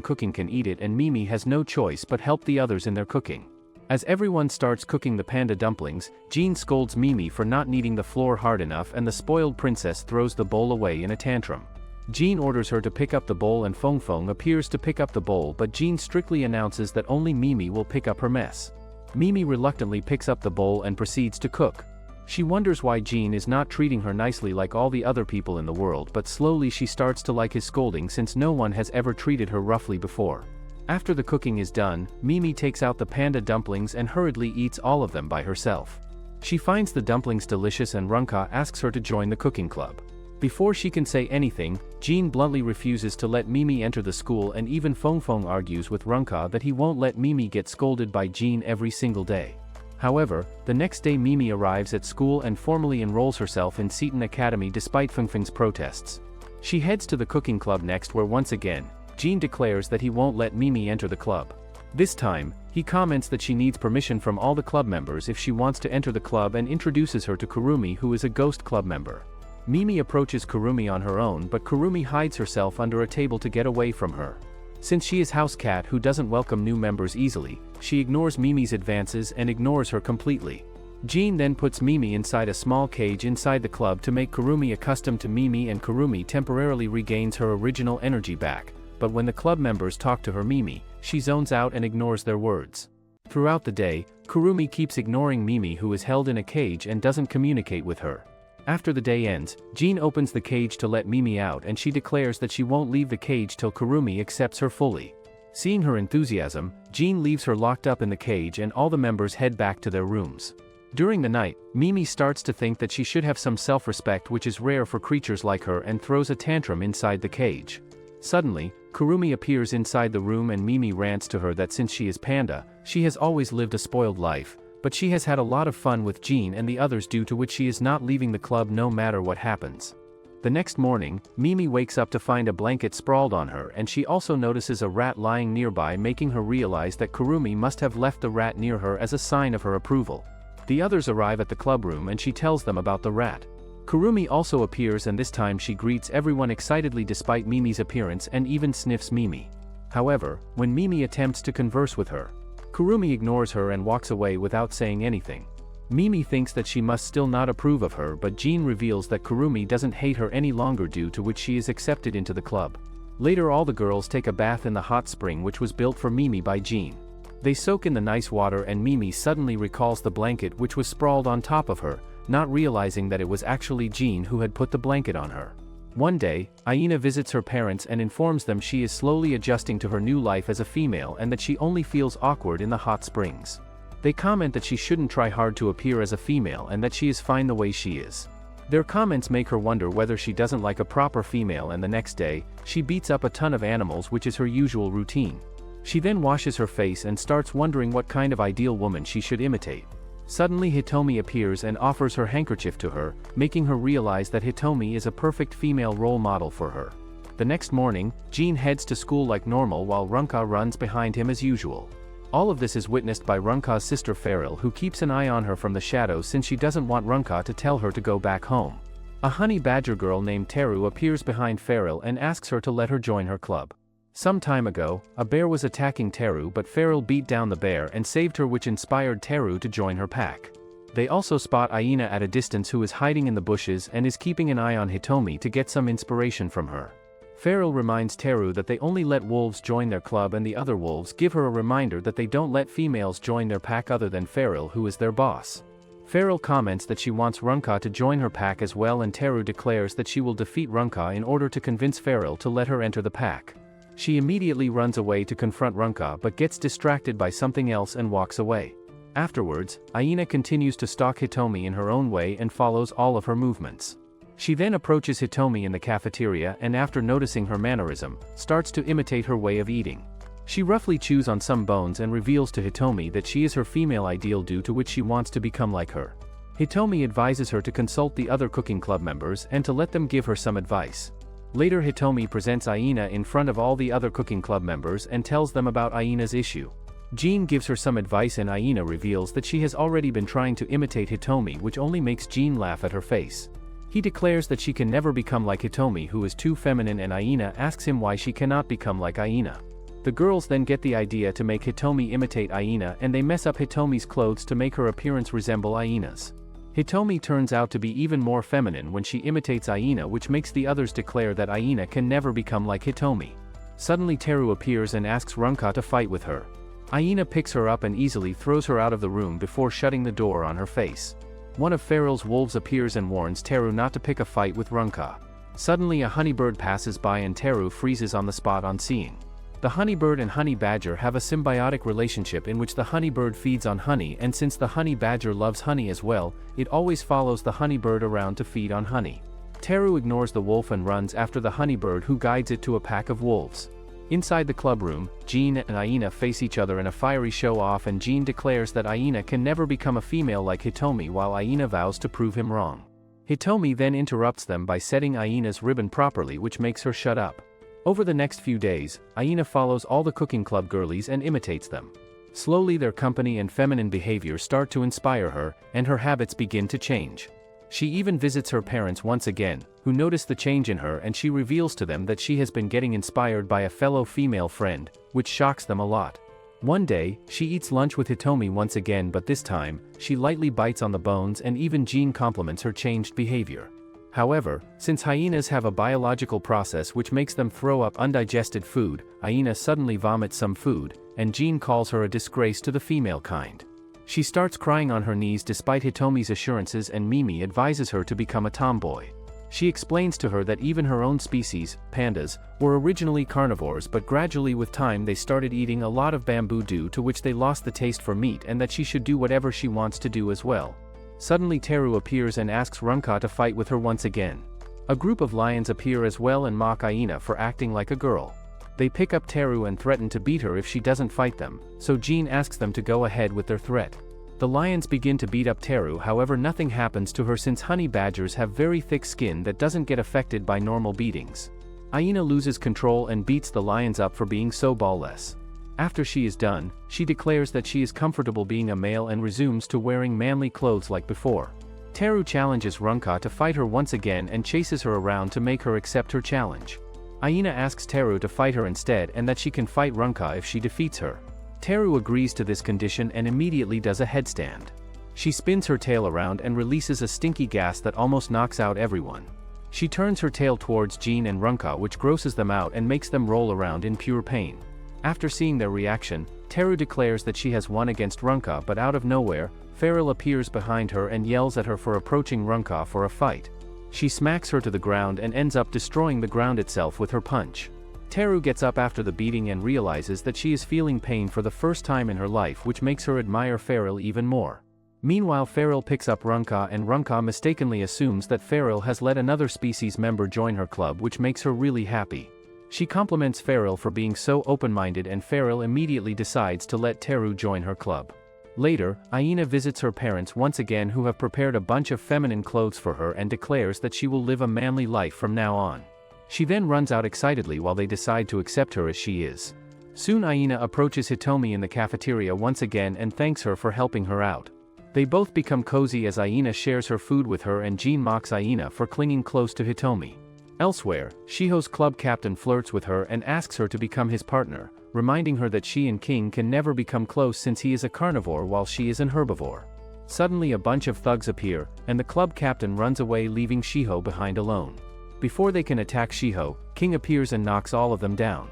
cooking can eat it and Mimi has no choice but help the others in their cooking. As everyone starts cooking the panda dumplings, Jean scolds Mimi for not kneading the flour hard enough and the spoiled princess throws the bowl away in a tantrum. Jean orders her to pick up the bowl and Feng Feng appears to pick up the bowl, but Jean strictly announces that only Mimi will pick up her mess. Mimi reluctantly picks up the bowl and proceeds to cook. She wonders why Jean is not treating her nicely like all the other people in the world, but slowly she starts to like his scolding since no one has ever treated her roughly before. After the cooking is done, Mimi takes out the panda dumplings and hurriedly eats all of them by herself. She finds the dumplings delicious and Runka asks her to join the cooking club. Before she can say anything, Jean bluntly refuses to let Mimi enter the school and even Feng Feng argues with Runka that he won't let Mimi get scolded by Jean every single day. However, the next day Mimi arrives at school and formally enrolls herself in Seton Academy despite Feng Feng's protests. She heads to the cooking club next where once again, Jean declares that he won't let Mimi enter the club. This time, he comments that she needs permission from all the club members if she wants to enter the club and introduces her to Kurumi, who is a ghost club member. Mimi approaches Kurumi on her own, but Kurumi hides herself under a table to get away from her. Since she is house cat who doesn't welcome new members easily, she ignores Mimi's advances and ignores her completely. Jean then puts Mimi inside a small cage inside the club to make Kurumi accustomed to Mimi, and Kurumi temporarily regains her original energy back, but when the club members talk to her Mimi, she zones out and ignores their words. Throughout the day, Kurumi keeps ignoring Mimi, who is held in a cage and doesn't communicate with her. After the day ends, Jean opens the cage to let Mimi out and she declares that she won't leave the cage till Kurumi accepts her fully. Seeing her enthusiasm, Jean leaves her locked up in the cage and all the members head back to their rooms. During the night, Mimi starts to think that she should have some self-respect, which is rare for creatures like her, and throws a tantrum inside the cage. Suddenly, Kurumi appears inside the room and Mimi rants to her that since she is panda, she has always lived a spoiled life, but she has had a lot of fun with Jean and the others, due to which she is not leaving the club no matter what happens. The next morning, Mimi wakes up to find a blanket sprawled on her and she also notices a rat lying nearby, making her realize that Kurumi must have left the rat near her as a sign of her approval. The others arrive at the club room and she tells them about the rat. Kurumi also appears and this time she greets everyone excitedly despite Mimi's appearance and even sniffs Mimi. However, when Mimi attempts to converse with her, Kurumi ignores her and walks away without saying anything. Mimi thinks that she must still not approve of her, but Jean reveals that Kurumi doesn't hate her any longer, due to which she is accepted into the club. Later all the girls take a bath in the hot spring which was built for Mimi by Jean. They soak in the nice water and Mimi suddenly recalls the blanket which was sprawled on top of her, not realizing that it was actually Jean who had put the blanket on her. One day, Aina visits her parents and informs them she is slowly adjusting to her new life as a female and that she only feels awkward in the hot springs. They comment that she shouldn't try hard to appear as a female and that she is fine the way she is. Their comments make her wonder whether she doesn't like a proper female, and the next day, she beats up a ton of animals, which is her usual routine. She then washes her face and starts wondering what kind of ideal woman she should imitate. Suddenly Hitomi appears and offers her handkerchief to her, making her realize that Hitomi is a perfect female role model for her. The next morning, Jean heads to school like normal while Runka runs behind him as usual. All of this is witnessed by Runka's sister Feral, who keeps an eye on her from the shadows since she doesn't want Runka to tell her to go back home. A honey badger girl named Teru appears behind Feral and asks her to let her join her club. Some time ago, a bear was attacking Teru, but Feral beat down the bear and saved her, which inspired Teru to join her pack. They also spot Aina at a distance, who is hiding in the bushes and is keeping an eye on Hitomi to get some inspiration from her. Feral reminds Teru that they only let wolves join their club, and the other wolves give her a reminder that they don't let females join their pack other than Feral, who is their boss. Feral comments that she wants Runka to join her pack as well, and Teru declares that she will defeat Runka in order to convince Feral to let her enter the pack. She immediately runs away to confront Runka but gets distracted by something else and walks away. Afterwards, Aina continues to stalk Hitomi in her own way and follows all of her movements. She then approaches Hitomi in the cafeteria and, after noticing her mannerism, starts to imitate her way of eating. She roughly chews on some bones and reveals to Hitomi that she is her female ideal, due to which she wants to become like her. Hitomi advises her to consult the other cooking club members and to let them give her some advice. Later, Hitomi presents Aina in front of all the other cooking club members and tells them about Aina's issue. Jean gives her some advice and Aina reveals that she has already been trying to imitate Hitomi, which only makes Jean laugh at her face. He declares that she can never become like Hitomi, who is too feminine, and Aina asks him why she cannot become like Aina. The girls then get the idea to make Hitomi imitate Aina, and they mess up Hitomi's clothes to make her appearance resemble Aina's. Hitomi turns out to be even more feminine when she imitates Aina, which makes the others declare that Aina can never become like Hitomi. Suddenly Teru appears and asks Runka to fight with her. Aina picks her up and easily throws her out of the room before shutting the door on her face. One of Feral's wolves appears and warns Teru not to pick a fight with Runka. Suddenly a honeybird passes by and Teru freezes on the spot on seeing. The honeybird and honey badger have a symbiotic relationship in which the honeybird feeds on honey, and since the honey badger loves honey as well, it always follows the honeybird around to feed on honey. Teru ignores the wolf and runs after the honeybird, who guides it to a pack of wolves. Inside the club room, Jean and Aina face each other in a fiery show-off, and Jean declares that Aina can never become a female like Hitomi, while Aina vows to prove him wrong. Hitomi then interrupts them by setting Aina's ribbon properly, which makes her shut up. Over the next few days, Aina follows all the cooking club girlies and imitates them. Slowly their company and feminine behavior start to inspire her, and her habits begin to change. She even visits her parents once again, who notice the change in her, and she reveals to them that she has been getting inspired by a fellow female friend, which shocks them a lot. One day, she eats lunch with Hitomi once again, but this time, she lightly bites on the bones, and even Jean compliments her changed behavior. However, since hyenas have a biological process which makes them throw up undigested food, Aina suddenly vomits some food, and Jean calls her a disgrace to the female kind. She starts crying on her knees despite Hitomi's assurances, and Mimi advises her to become a tomboy. She explains to her that even her own species, pandas, were originally carnivores, but gradually with time they started eating a lot of bamboo, due to which they lost the taste for meat, and that she should do whatever she wants to do as well. Suddenly Teru appears and asks Runka to fight with her once again. A group of lions appear as well and mock Aina for acting like a girl. They pick up Teru and threaten to beat her if she doesn't fight them, so Jean asks them to go ahead with their threat. The lions begin to beat up Teru, however nothing happens to her since honey badgers have very thick skin that doesn't get affected by normal beatings. Aina loses control and beats the lions up for being so ballless. After she is done, she declares that she is comfortable being a male and resumes to wearing manly clothes like before. Teru challenges Runka to fight her once again and chases her around to make her accept her challenge. Aina asks Teru to fight her instead, and that she can fight Runka if she defeats her. Teru agrees to this condition and immediately does a headstand. She spins her tail around and releases a stinky gas that almost knocks out everyone. She turns her tail towards Jean and Runka, which grosses them out and makes them roll around in pure pain. After seeing their reaction, Teru declares that she has won against Runka, but out of nowhere, Feral appears behind her and yells at her for approaching Runka for a fight. She smacks her to the ground and ends up destroying the ground itself with her punch. Teru gets up after the beating and realizes that she is feeling pain for the first time in her life, which makes her admire Feral even more. Meanwhile, Feral picks up Runka, and Runka mistakenly assumes that Feral has let another species member join her club, which makes her really happy. She compliments Feral for being so open-minded, and Feral immediately decides to let Teru join her club. Later, Aina visits her parents once again, who have prepared a bunch of feminine clothes for her, and declares that she will live a manly life from now on. She then runs out excitedly while they decide to accept her as she is. Soon Aina approaches Hitomi in the cafeteria once again and thanks her for helping her out. They both become cozy as Aina shares her food with her and Jean mocks Aina for clinging close to Hitomi. Elsewhere, Shiho's club captain flirts with her and asks her to become his partner, reminding her that she and King can never become close since he is a carnivore while she is an herbivore. Suddenly a bunch of thugs appear, and the club captain runs away leaving Shiho behind alone. Before they can attack Shiho, King appears and knocks all of them down.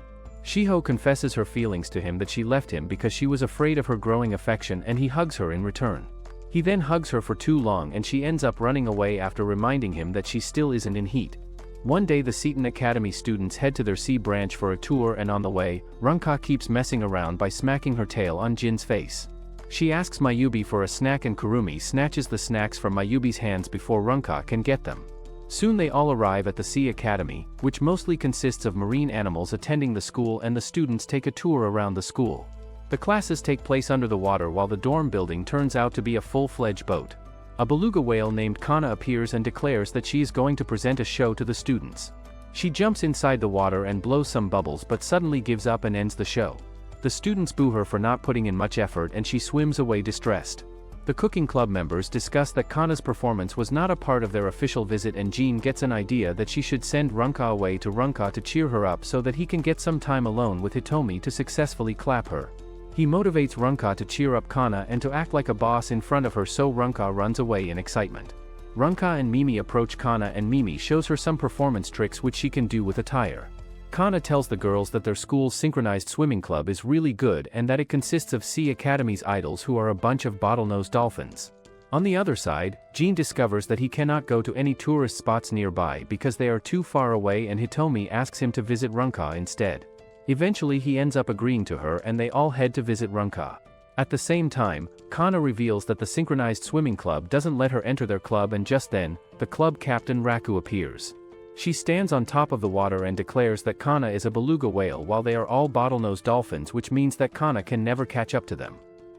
Shiho confesses her feelings to him that she left him because she was afraid of her growing affection and he hugs her in return. He then hugs her for too long and she ends up running away after reminding him that she still isn't in heat. One day the Seton Academy students head to their C branch for a tour and on the way, Runka keeps messing around by smacking her tail on Jin's face. She asks Mayubi for a snack and Kurumi snatches the snacks from Mayubi's hands before Runka can get them. Soon they all arrive at the Sea Academy, which mostly consists of marine animals attending the school, and the students take a tour around the school. The classes take place under the water while the dorm building turns out to be a full-fledged boat. A beluga whale named Kana appears and declares that she is going to present a show to the students. She jumps inside the water and blows some bubbles but suddenly gives up and ends the show. The students boo her for not putting in much effort and she swims away distressed. The cooking club members discuss that Kana's performance was not a part of their official visit, and Jean gets an idea that she should send Runka away to Runka to cheer her up so that he can get some time alone with Hitomi to successfully clap her. He motivates Runka to cheer up Kana and to act like a boss in front of her, so Runka runs away in excitement. Runka and Mimi approach Kana and Mimi shows her some performance tricks which she can do with a tire. Kana tells the girls that their school's synchronized swimming club is really good and that it consists of Sea Academy's idols who are a bunch of bottlenose dolphins. On the other side, Jean discovers that he cannot go to any tourist spots nearby because they are too far away, and Hitomi asks him to visit Runka instead. Eventually he ends up agreeing to her and they all head to visit Runka. At the same time, Kana reveals that the synchronized swimming club doesn't let her enter their club, and just then, the club captain Raku appears. She stands on top of the water and declares that Kana is a beluga whale while they are all bottlenose dolphins, which means that Kana can never catch up to them.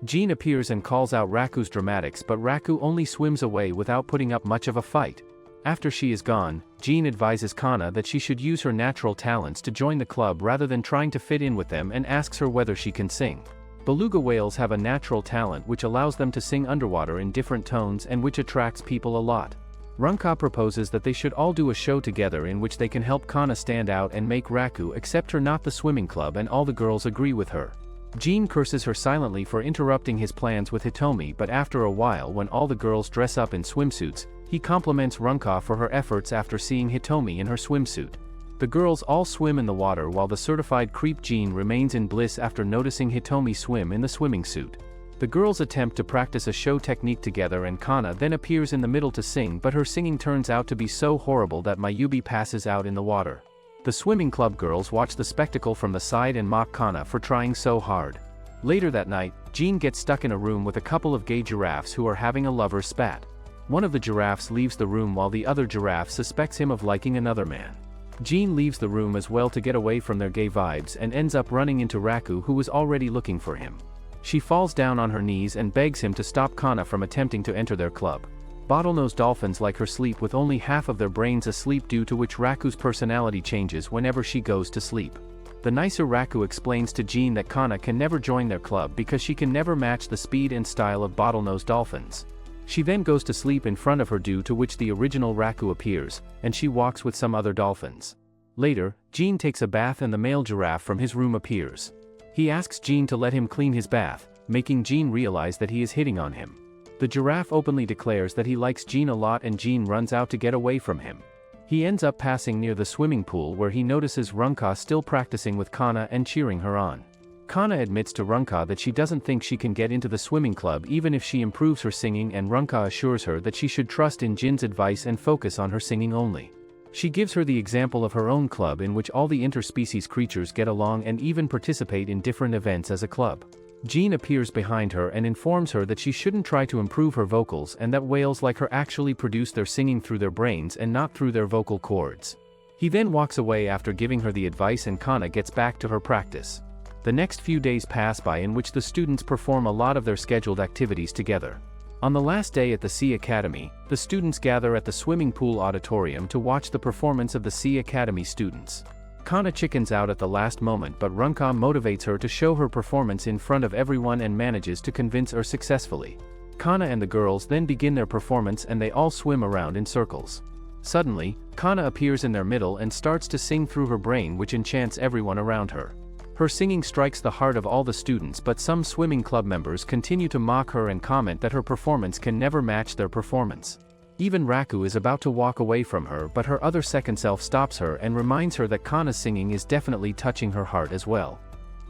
Jean appears and calls out Raku's dramatics, but Raku only swims away without putting up much of a fight. After she is gone, Jean advises Kana that she should use her natural talents to join the club rather than trying to fit in with them, and asks her whether she can sing. Beluga whales have a natural talent which allows them to sing underwater in different tones and which attracts people a lot. Runka proposes that they should all do a show together in which they can help Kana stand out and make Raku accept her, not the swimming club, and all the girls agree with her. Jean curses her silently for interrupting his plans with Hitomi, but after a while, when all the girls dress up in swimsuits, he compliments Runka for her efforts after seeing Hitomi in her swimsuit. The girls all swim in the water while the certified creep Jean remains in bliss after noticing Hitomi swim in the swimming suit. The girls attempt to practice a show technique together and Kana then appears in the middle to sing, but her singing turns out to be so horrible that Mayubi passes out in the water. The swimming club girls watch the spectacle from the side and mock Kana for trying so hard. Later that night, Jean gets stuck in a room with a couple of gay giraffes who are having a lover's spat. One of the giraffes leaves the room while the other giraffe suspects him of liking another man. Jean leaves the room as well to get away from their gay vibes and ends up running into Raku, who was already looking for him. She falls down on her knees and begs him to stop Kana from attempting to enter their club. Bottlenose dolphins like her sleep with only half of their brains asleep, due to which Raku's personality changes whenever she goes to sleep. The nicer Raku explains to Jean that Kana can never join their club because she can never match the speed and style of bottlenose dolphins. She then goes to sleep in front of her, due to which the original Raku appears, and she walks with some other dolphins. Later, Jean takes a bath and the male giraffe from his room appears. He asks Jean to let him clean his bath, making Jean realize that he is hitting on him. The giraffe openly declares that he likes Jean a lot, and Jean runs out to get away from him. He ends up passing near the swimming pool where he notices Runka still practicing with Kana and cheering her on. Kana admits to Runka that she doesn't think she can get into the swimming club even if she improves her singing, and Runka assures her that she should trust in Jin's advice and focus on her singing only. She gives her the example of her own club in which all the interspecies creatures get along and even participate in different events as a club. Jean appears behind her and informs her that she shouldn't try to improve her vocals, and that whales like her actually produce their singing through their brains and not through their vocal cords. He then walks away after giving her the advice, and Kana gets back to her practice. The next few days pass by in which the students perform a lot of their scheduled activities together. On the last day at the Sea Academy, the students gather at the swimming pool auditorium to watch the performance of the Sea Academy students. Kana chickens out at the last moment, but Runka motivates her to show her performance in front of everyone and manages to convince her successfully. Kana and the girls then begin their performance and they all swim around in circles. Suddenly, Kana appears in their middle and starts to sing through her brain, which enchants everyone around her. Her singing strikes the heart of all the students, but some swimming club members continue to mock her and comment that her performance can never match their performance. Even Raku is about to walk away from her, but her other second self stops her and reminds her that Kana's singing is definitely touching her heart as well.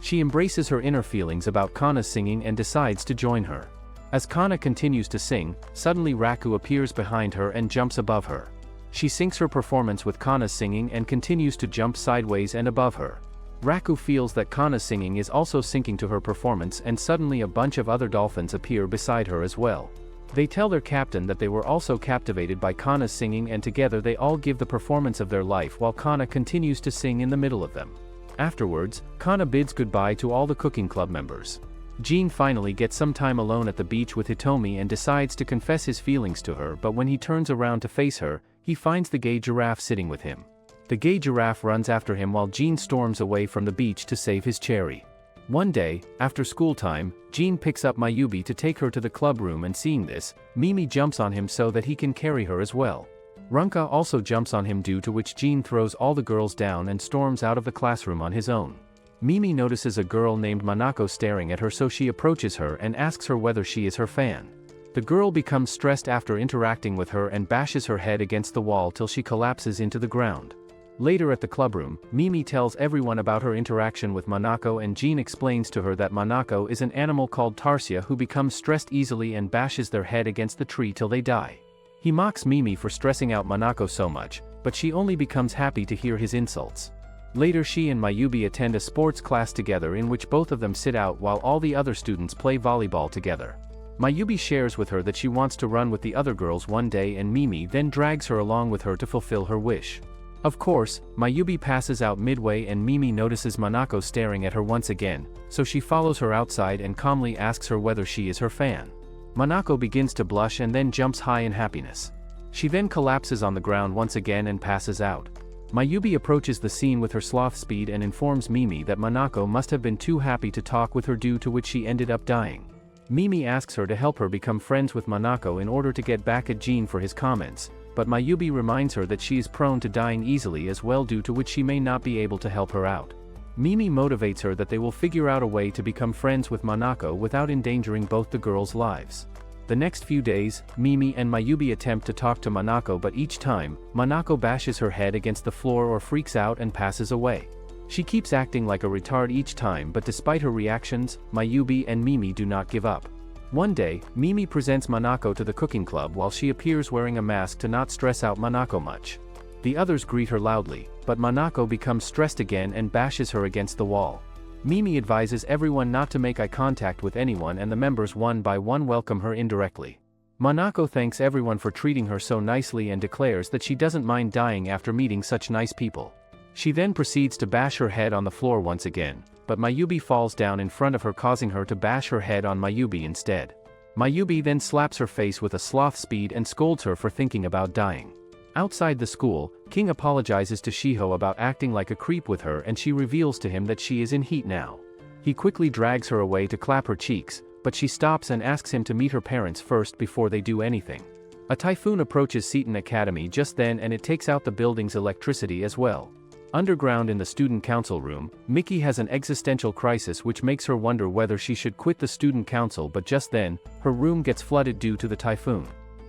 She embraces her inner feelings about Kana's singing and decides to join her. As Kana continues to sing, suddenly Raku appears behind her and jumps above her. She syncs her performance with Kana's singing and continues to jump sideways and above her. Raku feels that Kana's singing is also syncing to her performance, and suddenly a bunch of other dolphins appear beside her as well. They tell their captain that they were also captivated by Kana's singing, and together they all give the performance of their life while Kana continues to sing in the middle of them. Afterwards, Kana bids goodbye to all the cooking club members. Jean finally gets some time alone at the beach with Hitomi and decides to confess his feelings to her, but when he turns around to face her, he finds the gay giraffe sitting with him. The gay giraffe runs after him while Jean storms away from the beach to save his cherry. One day, after school time, Jean picks up Mayubi to take her to the club room, and seeing this, Mimi jumps on him so that he can carry her as well. Runka also jumps on him, due to which Jean throws all the girls down and storms out of the classroom on his own. Mimi notices a girl named Manako staring at her, so she approaches her and asks her whether she is her fan. The girl becomes stressed after interacting with her and bashes her head against the wall till she collapses into the ground. Later at the clubroom, Mimi tells everyone about her interaction with Manako, and Jean explains to her that Manako is an animal called Tarsia who becomes stressed easily and bashes their head against the tree till they die. He mocks Mimi for stressing out Manako so much, but she only becomes happy to hear his insults. Later, she and Mayubi attend a sports class together in which both of them sit out while all the other students play volleyball together. Mayubi shares with her that she wants to run with the other girls one day, and Mimi then drags her along with her to fulfill her wish. Of course, Mayubi passes out midway and Mimi notices Manako staring at her once again, so she follows her outside and calmly asks her whether she is her fan. Manako begins to blush and then jumps high in happiness. She then collapses on the ground once again and passes out. Mayubi approaches the scene with her sloth speed and informs Mimi that Manako must have been too happy to talk with her, due to which she ended up dying. Mimi asks her to help her become friends with Manako in order to get back at Jean for his comments, but Mayubi reminds her that she is prone to dying easily as well, due to which she may not be able to help her out. Mimi motivates her that they will figure out a way to become friends with Manako without endangering both the girls' lives. The next few days, Mimi and Mayubi attempt to talk to Manako, but each time, Manako bashes her head against the floor or freaks out and passes away. She keeps acting like a retard each time, but despite her reactions, Mayubi and Mimi do not give up. One day, Mimi presents Manako to the cooking club while she appears wearing a mask to not stress out Manako much. The others greet her loudly, but Manako becomes stressed again and bashes her against the wall. Mimi advises everyone not to make eye contact with anyone, and the members one by one welcome her indirectly. Manako thanks everyone for treating her so nicely and declares that she doesn't mind dying after meeting such nice people. She then proceeds to bash her head on the floor once again, but Mayubi falls down in front of her, causing her to bash her head on Mayubi instead. Mayubi then slaps her face with a sloth speed and scolds her for thinking about dying. Outside the school, King apologizes to Shiho about acting like a creep with her, and she reveals to him that she is in heat now. He quickly drags her away to clap her cheeks, but she stops and asks him to meet her parents first before they do anything. A typhoon approaches Seton Academy just then, and it takes out the building's electricity as well. Underground in the student council room, Mickey has an existential crisis which makes her wonder whether she should quit the student council, but just then, her room gets flooded due to the typhoon.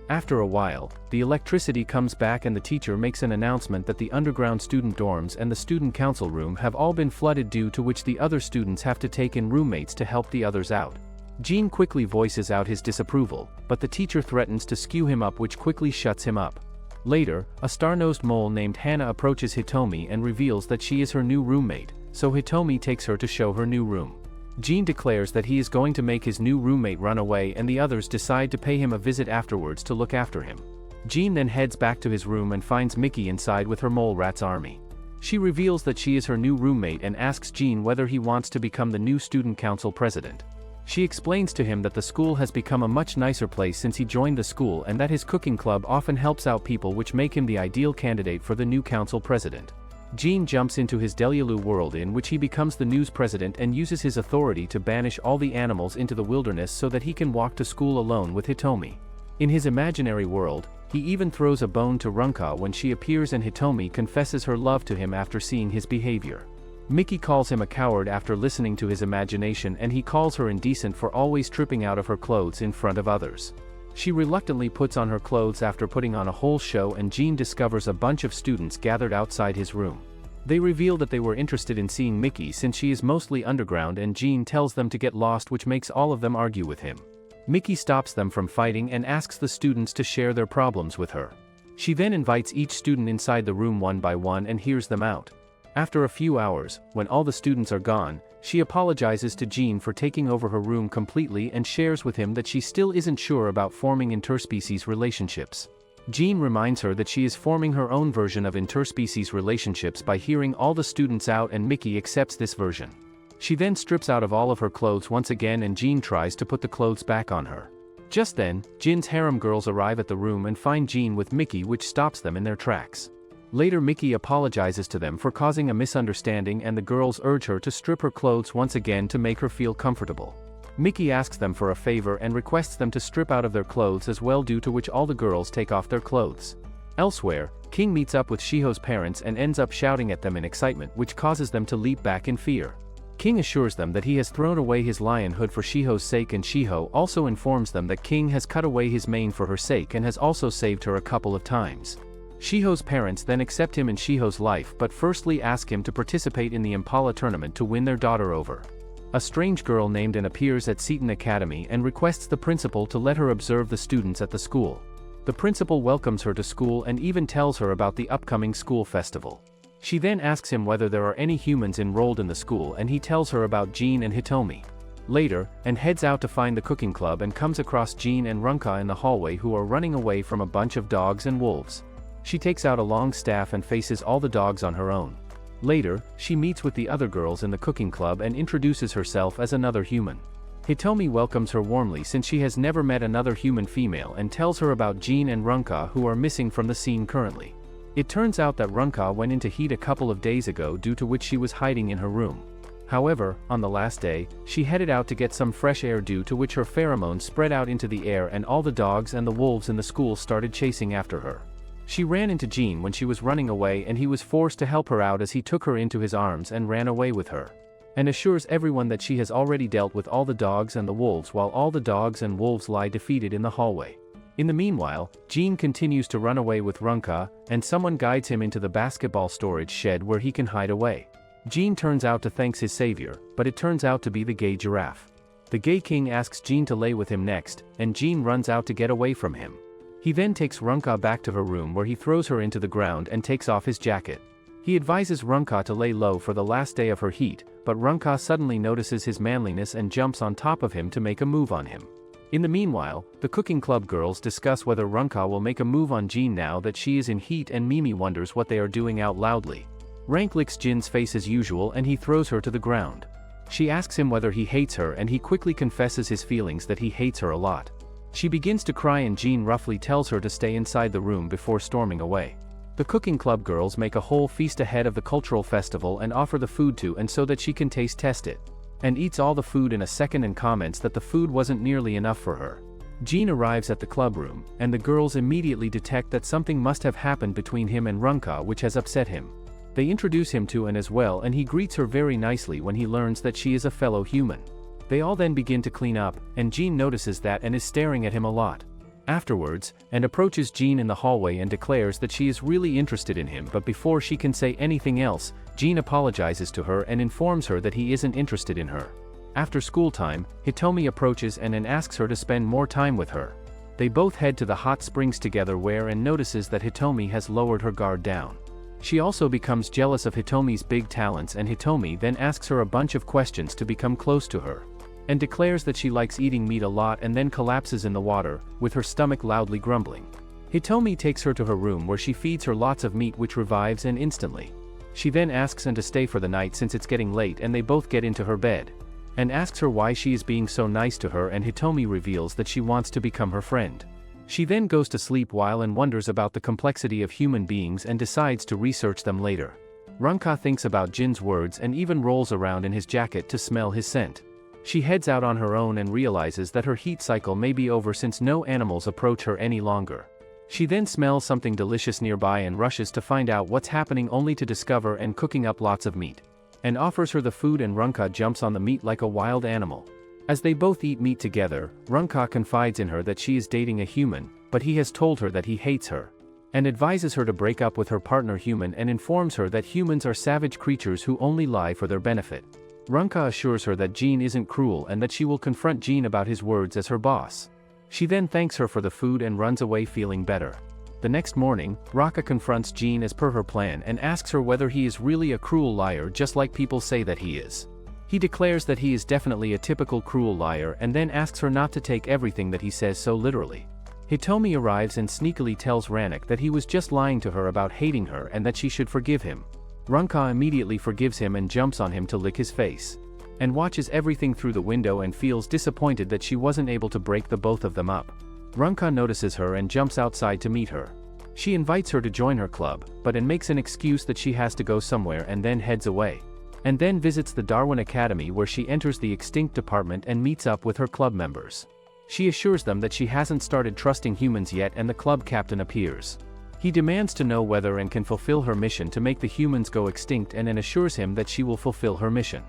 After a while, the electricity comes back and the teacher makes an announcement that the underground student dorms and the student council room have all been flooded, due to which the other students have to take in roommates to help the others out. Jean quickly voices out his disapproval, but the teacher threatens to skew him up, which quickly shuts him up. Later, a star-nosed mole named Hana approaches Hitomi and reveals that she is her new roommate, so Hitomi takes her to show her new room. Jean declares that he is going to make his new roommate run away, and the others decide to pay him a visit afterwards to look after him. Jean then heads back to his room and finds Mickey inside with her mole rat's army. She reveals that she is her new roommate and asks Jean whether he wants to become the new student council president. She explains to him that the school has become a much nicer place since he joined the school, and that his cooking club often helps out people, which make him the ideal candidate for the new council president. Jean jumps into his Delulu world in which he becomes the news president and uses his authority to banish all the animals into the wilderness so that he can walk to school alone with Hitomi. In his imaginary world, he even throws a bone to Runka when she appears and Hitomi confesses her love to him after seeing his behavior. Mickey calls him a coward after listening to his imagination, and he calls her indecent for always tripping out of her clothes in front of others. She reluctantly puts on her clothes after putting on a whole show, and Jean discovers a bunch of students gathered outside his room. They reveal that they were interested in seeing Mickey since she is mostly underground, and Jean tells them to get lost, which makes all of them argue with him. Mickey stops them from fighting and asks the students to share their problems with her. She then invites each student inside the room one by one and hears them out. After a few hours, when all the students are gone, she apologizes to Jean for taking over her room completely and shares with him that she still isn't sure about forming interspecies relationships. Jean reminds her that she is forming her own version of interspecies relationships by hearing all the students out, and Mickey accepts this version. She then strips out of all of her clothes once again, and Jean tries to put the clothes back on her. Just then, Jin's harem girls arrive at the room and find Jean with Mickey, which stops them in their tracks. Later, Mickey apologizes to them for causing a misunderstanding, and the girls urge her to strip her clothes once again to make her feel comfortable. Mickey asks them for a favor and requests them to strip out of their clothes as well, due to which all the girls take off their clothes. Elsewhere, King meets up with Shiho's parents and ends up shouting at them in excitement, which causes them to leap back in fear. King assures them that he has thrown away his lion hood for Shiho's sake, and Shiho also informs them that King has cut away his mane for her sake and has also saved her a couple of times. Shiho's parents then accept him in Shiho's life, but firstly ask him to participate in the Impala tournament to win their daughter over. A strange girl named Anne appears at Seton Academy and requests the principal to let her observe the students at the school. The principal welcomes her to school and even tells her about the upcoming school festival. She then asks him whether there are any humans enrolled in the school, and he tells her about Jean and Hitomi. Later, Anne heads out to find the cooking club and comes across Jean and Runka in the hallway, who are running away from a bunch of dogs and wolves. She takes out a long staff and faces all the dogs on her own. Later, she meets with the other girls in the cooking club and introduces herself as another human. Hitomi welcomes her warmly since she has never met another human female, and tells her about Jean and Runka, who are missing from the scene currently. It turns out that Runka went into heat a couple of days ago, due to which she was hiding in her room. However, on the last day, she headed out to get some fresh air, due to which her pheromones spread out into the air and all the dogs and the wolves in the school started chasing after her. She ran into Jean when she was running away, and he was forced to help her out as he took her into his arms and ran away with her. And assures everyone that she has already dealt with all the dogs and the wolves, while all the dogs and wolves lie defeated in the hallway. In the meanwhile, Jean continues to run away with Runka, and someone guides him into the basketball storage shed where he can hide away. Jean turns out to thank his savior, but it turns out to be the gay giraffe. The gay king asks Jean to lay with him next, and Jean runs out to get away from him. He then takes Runka back to her room, where he throws her into the ground and takes off his jacket. He advises Runka to lay low for the last day of her heat, but Runka suddenly notices his manliness and jumps on top of him to make a move on him. In the meanwhile, the cooking club girls discuss whether Runka will make a move on Jean now that she is in heat, and Mimi wonders what they are doing out loudly. Rank licks Jin's face as usual, and he throws her to the ground. She asks him whether he hates her, and he quickly confesses his feelings that he hates her a lot. She begins to cry, and Jean roughly tells her to stay inside the room before storming away. The cooking club girls make a whole feast ahead of the cultural festival and offer the food to Anne so that she can test it. Anne eats all the food in a second and comments that the food wasn't nearly enough for her. Jean arrives at the club room, and the girls immediately detect that something must have happened between him and Runka, which has upset him. They introduce him to Anne as well, and he greets her very nicely when he learns that she is a fellow human. They all then begin to clean up, and Jean notices that Anne is staring at him a lot. Afterwards, Anne approaches Jean in the hallway and declares that she is really interested in him, but before she can say anything else, Jean apologizes to her and informs her that he isn't interested in her. After school time, Hitomi approaches Anne and asks her to spend more time with her. They both head to the hot springs together, where Anne notices that Hitomi has lowered her guard down. She also becomes jealous of Hitomi's big talents, and Hitomi then asks her a bunch of questions to become close to her. And declares that she likes eating meat a lot, and then collapses in the water, with her stomach loudly grumbling. Hitomi takes her to her room, where she feeds her lots of meat, which revives Anne instantly. She then asks Anne to stay for the night since it's getting late, and they both get into her bed. Anne asks her why she is being so nice to her, and Hitomi reveals that she wants to become her friend. She then goes to sleep while Anne wonders about the complexity of human beings and decides to research them later. Runka thinks about Jin's words and even rolls around in his jacket to smell his scent. She heads out on her own and realizes that her heat cycle may be over since no animals approach her any longer. She then smells something delicious nearby and rushes to find out what's happening, only to discover and cooking up lots of meat. And offers her the food, and Runka jumps on the meat like a wild animal. As they both eat meat together, Runka confides in her that she is dating a human, but he has told her that he hates her. And advises her to break up with her partner human and informs her that humans are savage creatures who only lie for their benefit. Runka assures her that Jin isn't cruel and that she will confront Jin about his words as her boss. She then thanks her for the food and runs away feeling better. The next morning, Raka confronts Jin as per her plan and asks her whether he is really a cruel liar just like people say that he is. He declares that he is definitely a typical cruel liar and then asks her not to take everything that he says so literally. Hitomi arrives and sneakily tells Rannoch that he was just lying to her about hating her and that she should forgive him. Runka immediately forgives him and jumps on him to lick his face. And watches everything through the window and feels disappointed that she wasn't able to break the both of them up. Runka notices her and jumps outside to meet her. She invites her to join her club, but makes an excuse that she has to go somewhere and then heads away. And then visits the Darwin Academy, where she enters the extinct department and meets up with her club members. She assures them that she hasn't started trusting humans yet, and the club captain appears. He demands to know whether and can fulfill her mission to make the humans go extinct and assures him that she will fulfill her mission.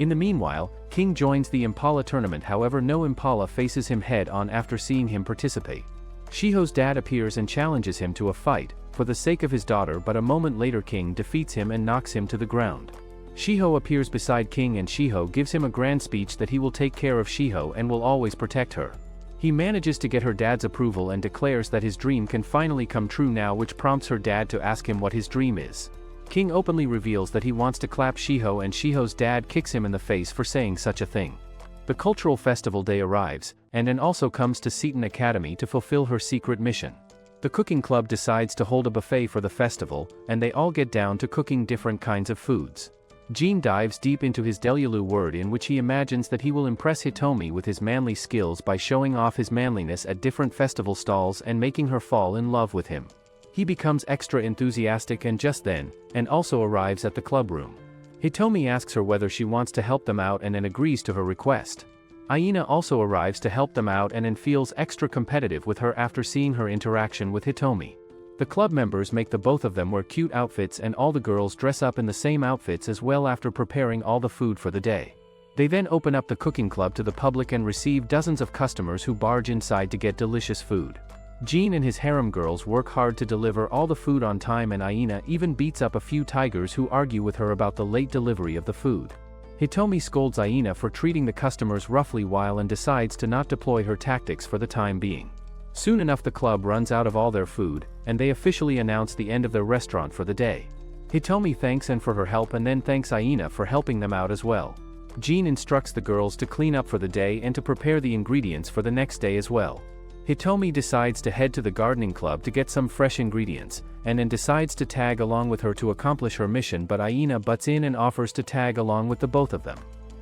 In the meanwhile, King joins the Impala tournament, however no Impala faces him head on after seeing him participate. Shiho's dad appears and challenges him to a fight, for the sake of his daughter, but a moment later King defeats him and knocks him to the ground. Shiho appears beside King and Shiho gives him a grand speech that he will take care of Shiho and will always protect her. He manages to get her dad's approval and declares that his dream can finally come true now, which prompts her dad to ask him what his dream is. King openly reveals that he wants to clap Shiho, and Shiho's dad kicks him in the face for saying such a thing. The cultural festival day arrives, and An also comes to Seton Academy to fulfill her secret mission. The cooking club decides to hold a buffet for the festival, and they all get down to cooking different kinds of foods. Jin dives deep into his Delulu word, in which he imagines that he will impress Hitomi with his manly skills by showing off his manliness at different festival stalls and making her fall in love with him. He becomes extra enthusiastic, and just then, An also arrives at the club room. Hitomi asks her whether she wants to help them out and agrees to her request. Aina also arrives to help them out and feels extra competitive with her after seeing her interaction with Hitomi. The club members make the both of them wear cute outfits, and all the girls dress up in the same outfits as well after preparing all the food for the day. They then open up the cooking club to the public and receive dozens of customers who barge inside to get delicious food. Jin and his harem girls work hard to deliver all the food on time, and Aina even beats up a few tigers who argue with her about the late delivery of the food. Hitomi scolds Aina for treating the customers roughly and decides to not deploy her tactics for the time being. Soon enough the club runs out of all their food, and they officially announce the end of their restaurant for the day. Hitomi thanks An for her help and then thanks Aina for helping them out as well. Jin instructs the girls to clean up for the day and to prepare the ingredients for the next day as well. Hitomi decides to head to the gardening club to get some fresh ingredients, and then decides to tag along with her to accomplish her mission, but Aina butts in and offers to tag along with the both of them.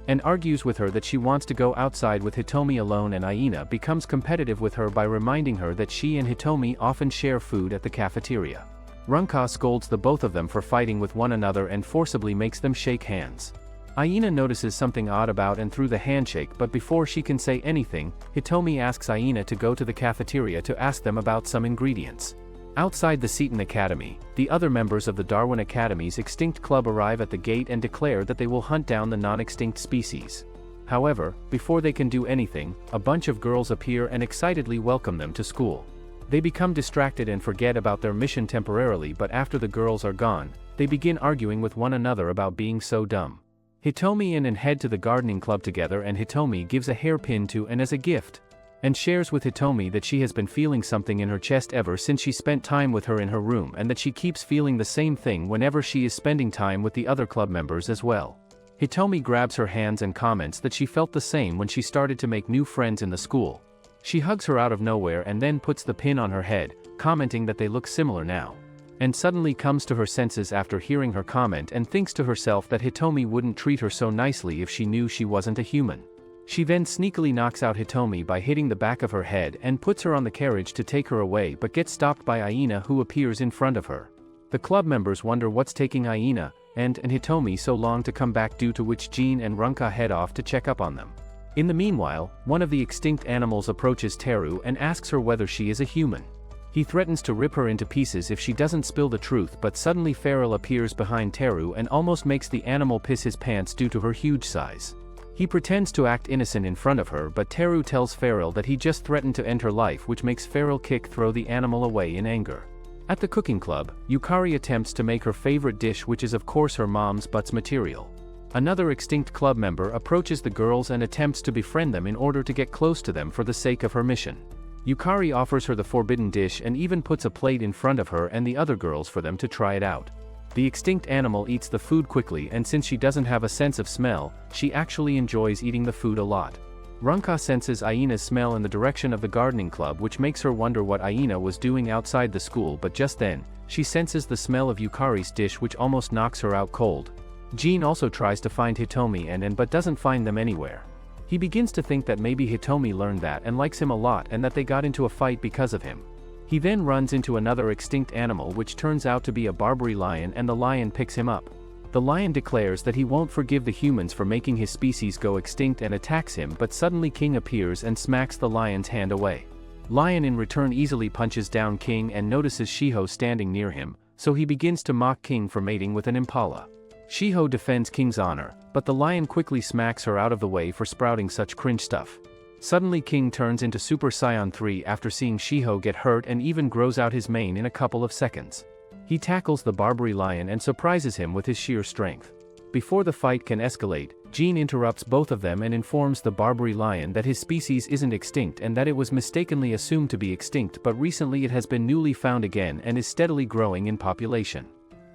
And argues with her that she wants to go outside with Hitomi alone, and Aina becomes competitive with her by reminding her that she and Hitomi often share food at the cafeteria. Runka scolds the both of them for fighting with one another and forcibly makes them shake hands. Aina notices something odd about An through the handshake, but before she can say anything, Hitomi asks Aina to go to the cafeteria to ask them about some ingredients. Outside the Seton Academy, the other members of the Darwin Academy's extinct club arrive at the gate and declare that they will hunt down the non-extinct species. However, before they can do anything, a bunch of girls appear and excitedly welcome them to school. They become distracted and forget about their mission temporarily, but after the girls are gone, they begin arguing with one another about being so dumb. Hitomi and An head to the gardening club together, and Hitomi gives a hairpin to An as a gift. And shares with Hitomi that she has been feeling something in her chest ever since she spent time with her in her room, and that she keeps feeling the same thing whenever she is spending time with the other club members as well. Hitomi grabs her hands and comments that she felt the same when she started to make new friends in the school. She hugs her out of nowhere and then puts the pin on her head, commenting that they look similar now. And suddenly comes to her senses after hearing her comment and thinks to herself that Hitomi wouldn't treat her so nicely if she knew she wasn't a human. She then sneakily knocks out Hitomi by hitting the back of her head and puts her on the carriage to take her away, but gets stopped by Aina, who appears in front of her. The club members wonder what's taking Aina, and Hitomi so long to come back, due to which Jean and Runka head off to check up on them. In the meanwhile, one of the extinct animals approaches Teru and asks her whether she is a human. He threatens to rip her into pieces if she doesn't spill the truth, but suddenly Feral appears behind Teru and almost makes the animal piss his pants due to her huge size. He pretends to act innocent in front of her, but Teru tells Feral that he just threatened to end her life, which makes Feral throw the animal away in anger. At the cooking club, Yukari attempts to make her favorite dish, which is of course her mom's butts material. Another extinct club member approaches the girls and attempts to befriend them in order to get close to them for the sake of her mission. Yukari offers her the forbidden dish and even puts a plate in front of her and the other girls for them to try it out. The extinct animal eats the food quickly, and since she doesn't have a sense of smell, she actually enjoys eating the food a lot. Runka senses Aina's smell in the direction of the gardening club, which makes her wonder what Aina was doing outside the school, but just then, she senses the smell of Yukari's dish, which almost knocks her out cold. Jean also tries to find Hitomi but doesn't find them anywhere. He begins to think that maybe Hitomi learned that and likes him a lot, and that they got into a fight because of him. He then runs into another extinct animal, which turns out to be a Barbary lion, and the lion picks him up. The lion declares that he won't forgive the humans for making his species go extinct and attacks him, but suddenly King appears and smacks the lion's hand away. Lion in return easily punches down King and notices Shiho standing near him, so he begins to mock King for mating with an impala. Shiho defends King's honor, but the lion quickly smacks her out of the way for sprouting such cringe stuff. Suddenly King turns into Super Saiyan 3 after seeing Shiho get hurt, and even grows out his mane in a couple of seconds. He tackles the Barbary lion and surprises him with his sheer strength. Before the fight can escalate, Jean interrupts both of them and informs the Barbary lion that his species isn't extinct and that it was mistakenly assumed to be extinct, but recently it has been newly found again and is steadily growing in population.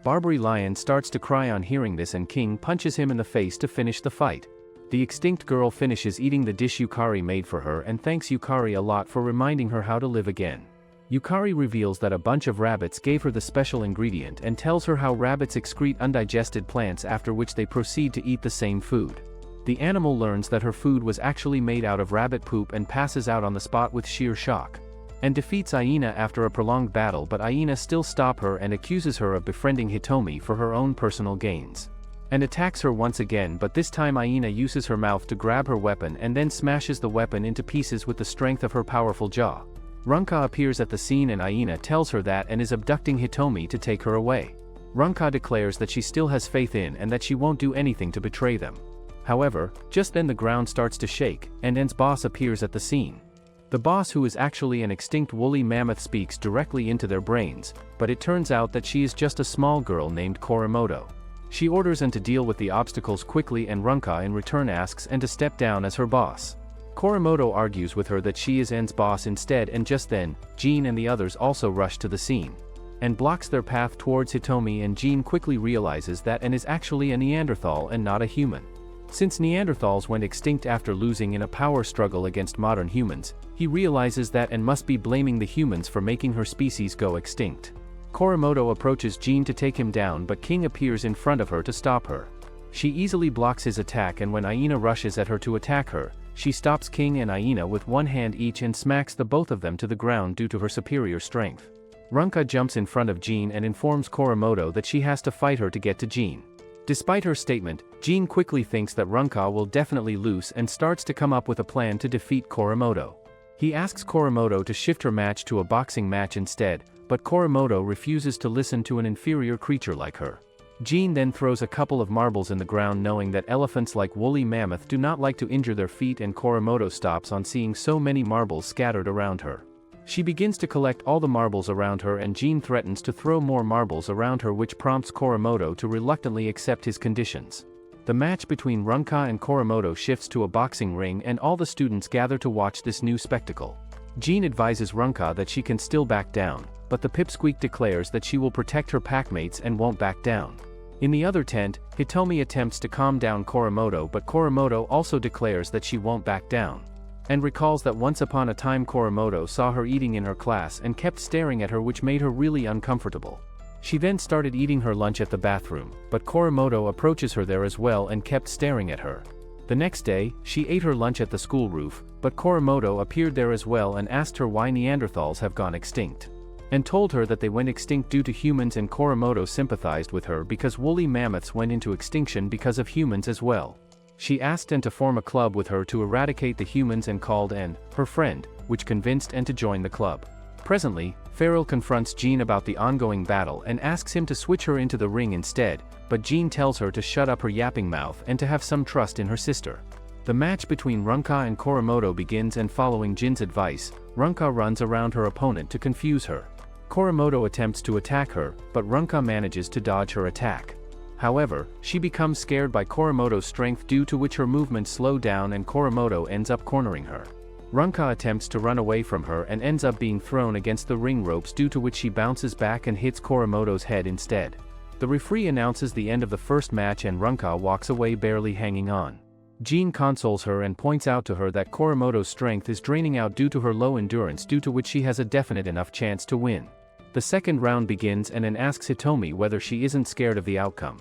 Barbary lion starts to cry on hearing this, and King punches him in the face to finish the fight. The extinct girl finishes eating the dish Yukari made for her and thanks Yukari a lot for reminding her how to live again. Yukari reveals that a bunch of rabbits gave her the special ingredient and tells her how rabbits excrete undigested plants, after which they proceed to eat the same food. The animal learns that her food was actually made out of rabbit poop and passes out on the spot with sheer shock. And defeats Aina after a prolonged battle, but Aina still stops her and accuses her of befriending Hitomi for her own personal gains. And attacks her once again, but this time Aina uses her mouth to grab her weapon and then smashes the weapon into pieces with the strength of her powerful jaw. Runka appears at the scene and Aina tells her that and is abducting Hitomi to take her away. Runka declares that she still has faith in and that she won't do anything to betray them. However, just then the ground starts to shake, and En's boss appears at the scene. The boss, who is actually an extinct woolly mammoth, speaks directly into their brains, but it turns out that she is just a small girl named Korimoto. She orders En to deal with the obstacles quickly, and Runka in return asks En to step down as her boss. Korimoto argues with her that she is En's boss instead, and just then, Jean and the others also rush to the scene. En blocks their path towards Hitomi, and Jean quickly realizes that En is actually a Neanderthal and not a human. Since Neanderthals went extinct after losing in a power struggle against modern humans, he realizes that En must be blaming the humans for making her species go extinct. Korimoto approaches Jean to take him down, but King appears in front of her to stop her. She easily blocks his attack, and when Aina rushes at her to attack her, she stops King and Aina with one hand each and smacks the both of them to the ground due to her superior strength. Runka jumps in front of Jean and informs Korimoto that she has to fight her to get to Jean. Despite her statement, Jean quickly thinks that Runka will definitely lose and starts to come up with a plan to defeat Korimoto. He asks Korimoto to shift her match to a boxing match instead, but Korimoto refuses to listen to an inferior creature like her. Jean then throws a couple of marbles in the ground, knowing that elephants like woolly mammoth do not like to injure their feet, and Korimoto stops on seeing so many marbles scattered around her. She begins to collect all the marbles around her, and Jean threatens to throw more marbles around her, which prompts Korimoto to reluctantly accept his conditions. The match between Runka and Korimoto shifts to a boxing ring, and all the students gather to watch this new spectacle. Jean advises Runka that she can still back down, but the pipsqueak declares that she will protect her packmates and won't back down. In the other tent, Hitomi attempts to calm down Korimoto, but Korimoto also declares that she won't back down. And recalls that once upon a time Korimoto saw her eating in her class and kept staring at her, which made her really uncomfortable. She then started eating her lunch at the bathroom, but Korimoto approaches her there as well and kept staring at her. The next day, she ate her lunch at the school roof, but Korimoto appeared there as well and asked her why Neanderthals have gone extinct. and told her that they went extinct due to humans, and Koromoto sympathized with her because woolly mammoths went into extinction because of humans as well. She asked Ann to form a club with her to eradicate the humans and called Ann her friend, which convinced Ann to join the club. Presently, Farrell confronts Jean about the ongoing battle and asks him to switch her into the ring instead, but Jean tells her to shut up her yapping mouth and to have some trust in her sister. The match between Runka and Koromoto begins, and following Jin's advice, Runka runs around her opponent to confuse her. Koromoto attempts to attack her, but Runka manages to dodge her attack. However, she becomes scared by Koromoto's strength, due to which her movements slow down and Koromoto ends up cornering her. Runka attempts to run away from her and ends up being thrown against the ring ropes, due to which she bounces back and hits Koromoto's head instead. The referee announces the end of the first match and Runka walks away barely hanging on. Jean consoles her and points out to her that Koromoto's strength is draining out due to her low endurance, due to which she has a definite enough chance to win. The second round begins and Ann asks Hitomi whether she isn't scared of the outcome.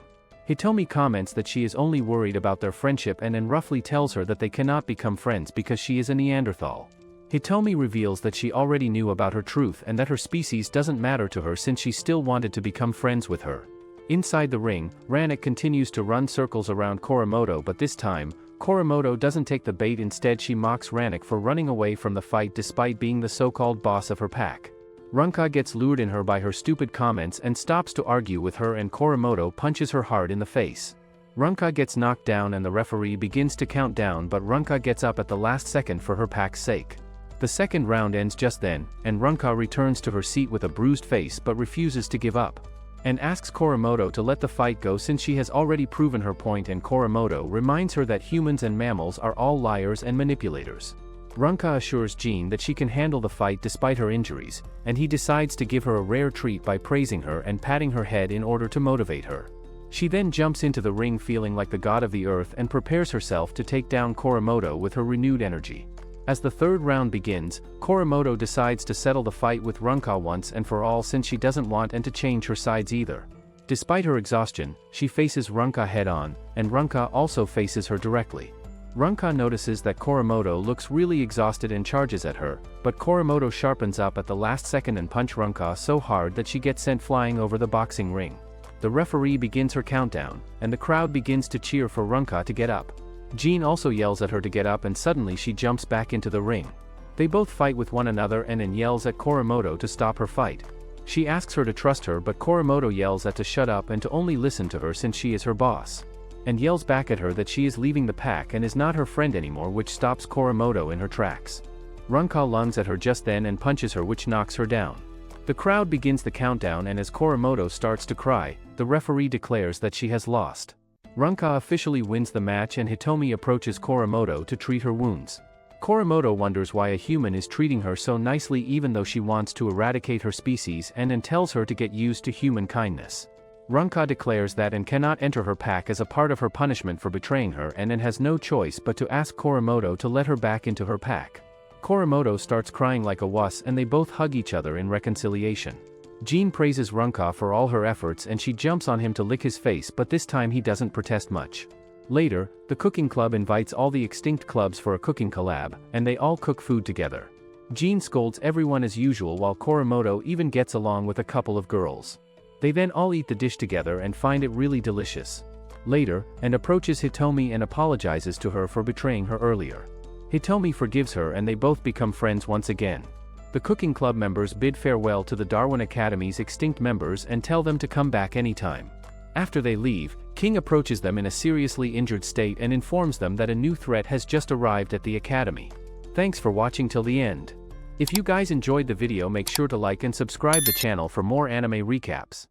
Hitomi comments that she is only worried about their friendship, and Ann roughly tells her that they cannot become friends because she is a Neanderthal. Hitomi reveals that she already knew about her truth and that her species doesn't matter to her, since she still wanted to become friends with her. Inside the ring, Rannick continues to run circles around Koromoto, but this time, Koromoto doesn't take the bait. Instead, she mocks Rannick for running away from the fight despite being the so-called boss of her pack. Runka gets lured in her by her stupid comments and stops to argue with her, and Koromoto punches her hard in the face. Runka gets knocked down and the referee begins to count down, but Runka gets up at the last second for her pack's sake. The second round ends just then, and Runka returns to her seat with a bruised face but refuses to give up, and asks Koromoto to let the fight go since she has already proven her point, and Koromoto reminds her that humans and mammals are all liars and manipulators. Runka assures Jean that she can handle the fight despite her injuries, and he decides to give her a rare treat by praising her and patting her head in order to motivate her. She then jumps into the ring feeling like the god of the earth and prepares herself to take down Koromoto with her renewed energy. As the third round begins, Koromoto decides to settle the fight with Runka once and for all, since she doesn't want Ann to change her sides either. Despite her exhaustion, she faces Runka head-on, and Runka also faces her directly. Runka notices that Koromoto looks really exhausted and charges at her, but Koromoto sharpens up at the last second and punches Runka so hard that she gets sent flying over the boxing ring. The referee begins her countdown, and the crowd begins to cheer for Runka to get up. Jean also yells at her to get up, and suddenly she jumps back into the ring. They both fight with one another, and Ann yells at Koromoto to stop her fight. She asks her to trust her, but Koromoto yells at to shut up and to only listen to her since she is her boss, and yells back at her that she is leaving the pack and is not her friend anymore, which stops Koromoto in her tracks. Runka lunges at her just then and punches her, which knocks her down. The crowd begins the countdown, and as Koromoto starts to cry, the referee declares that she has lost. Runka officially wins the match, and Hitomi approaches Koromoto to treat her wounds. Koromoto wonders why a human is treating her so nicely even though she wants to eradicate her species, and tells her to get used to human kindness. Runka declares that Ann cannot enter her pack as a part of her punishment for betraying her, and Ann has no choice but to ask Koromoto to let her back into her pack. Koromoto starts crying like a wuss, and they both hug each other in reconciliation. Jean praises Runka for all her efforts, and she jumps on him to lick his face, but this time he doesn't protest much. Later, the cooking club invites all the extinct clubs for a cooking collab, and they all cook food together. Jean scolds everyone as usual, while Koromoto even gets along with a couple of girls. They then all eat the dish together and find it really delicious. Later, Ann approaches Hitomi and apologizes to her for betraying her earlier. Hitomi forgives her, and they both become friends once again. The cooking club members bid farewell to the Darwin Academy's extinct members and tell them to come back anytime. After they leave, King approaches them in a seriously injured state and informs them that a new threat has just arrived at the Academy. Thanks for watching till the end. If you guys enjoyed the video, make sure to like and subscribe the channel for more anime recaps.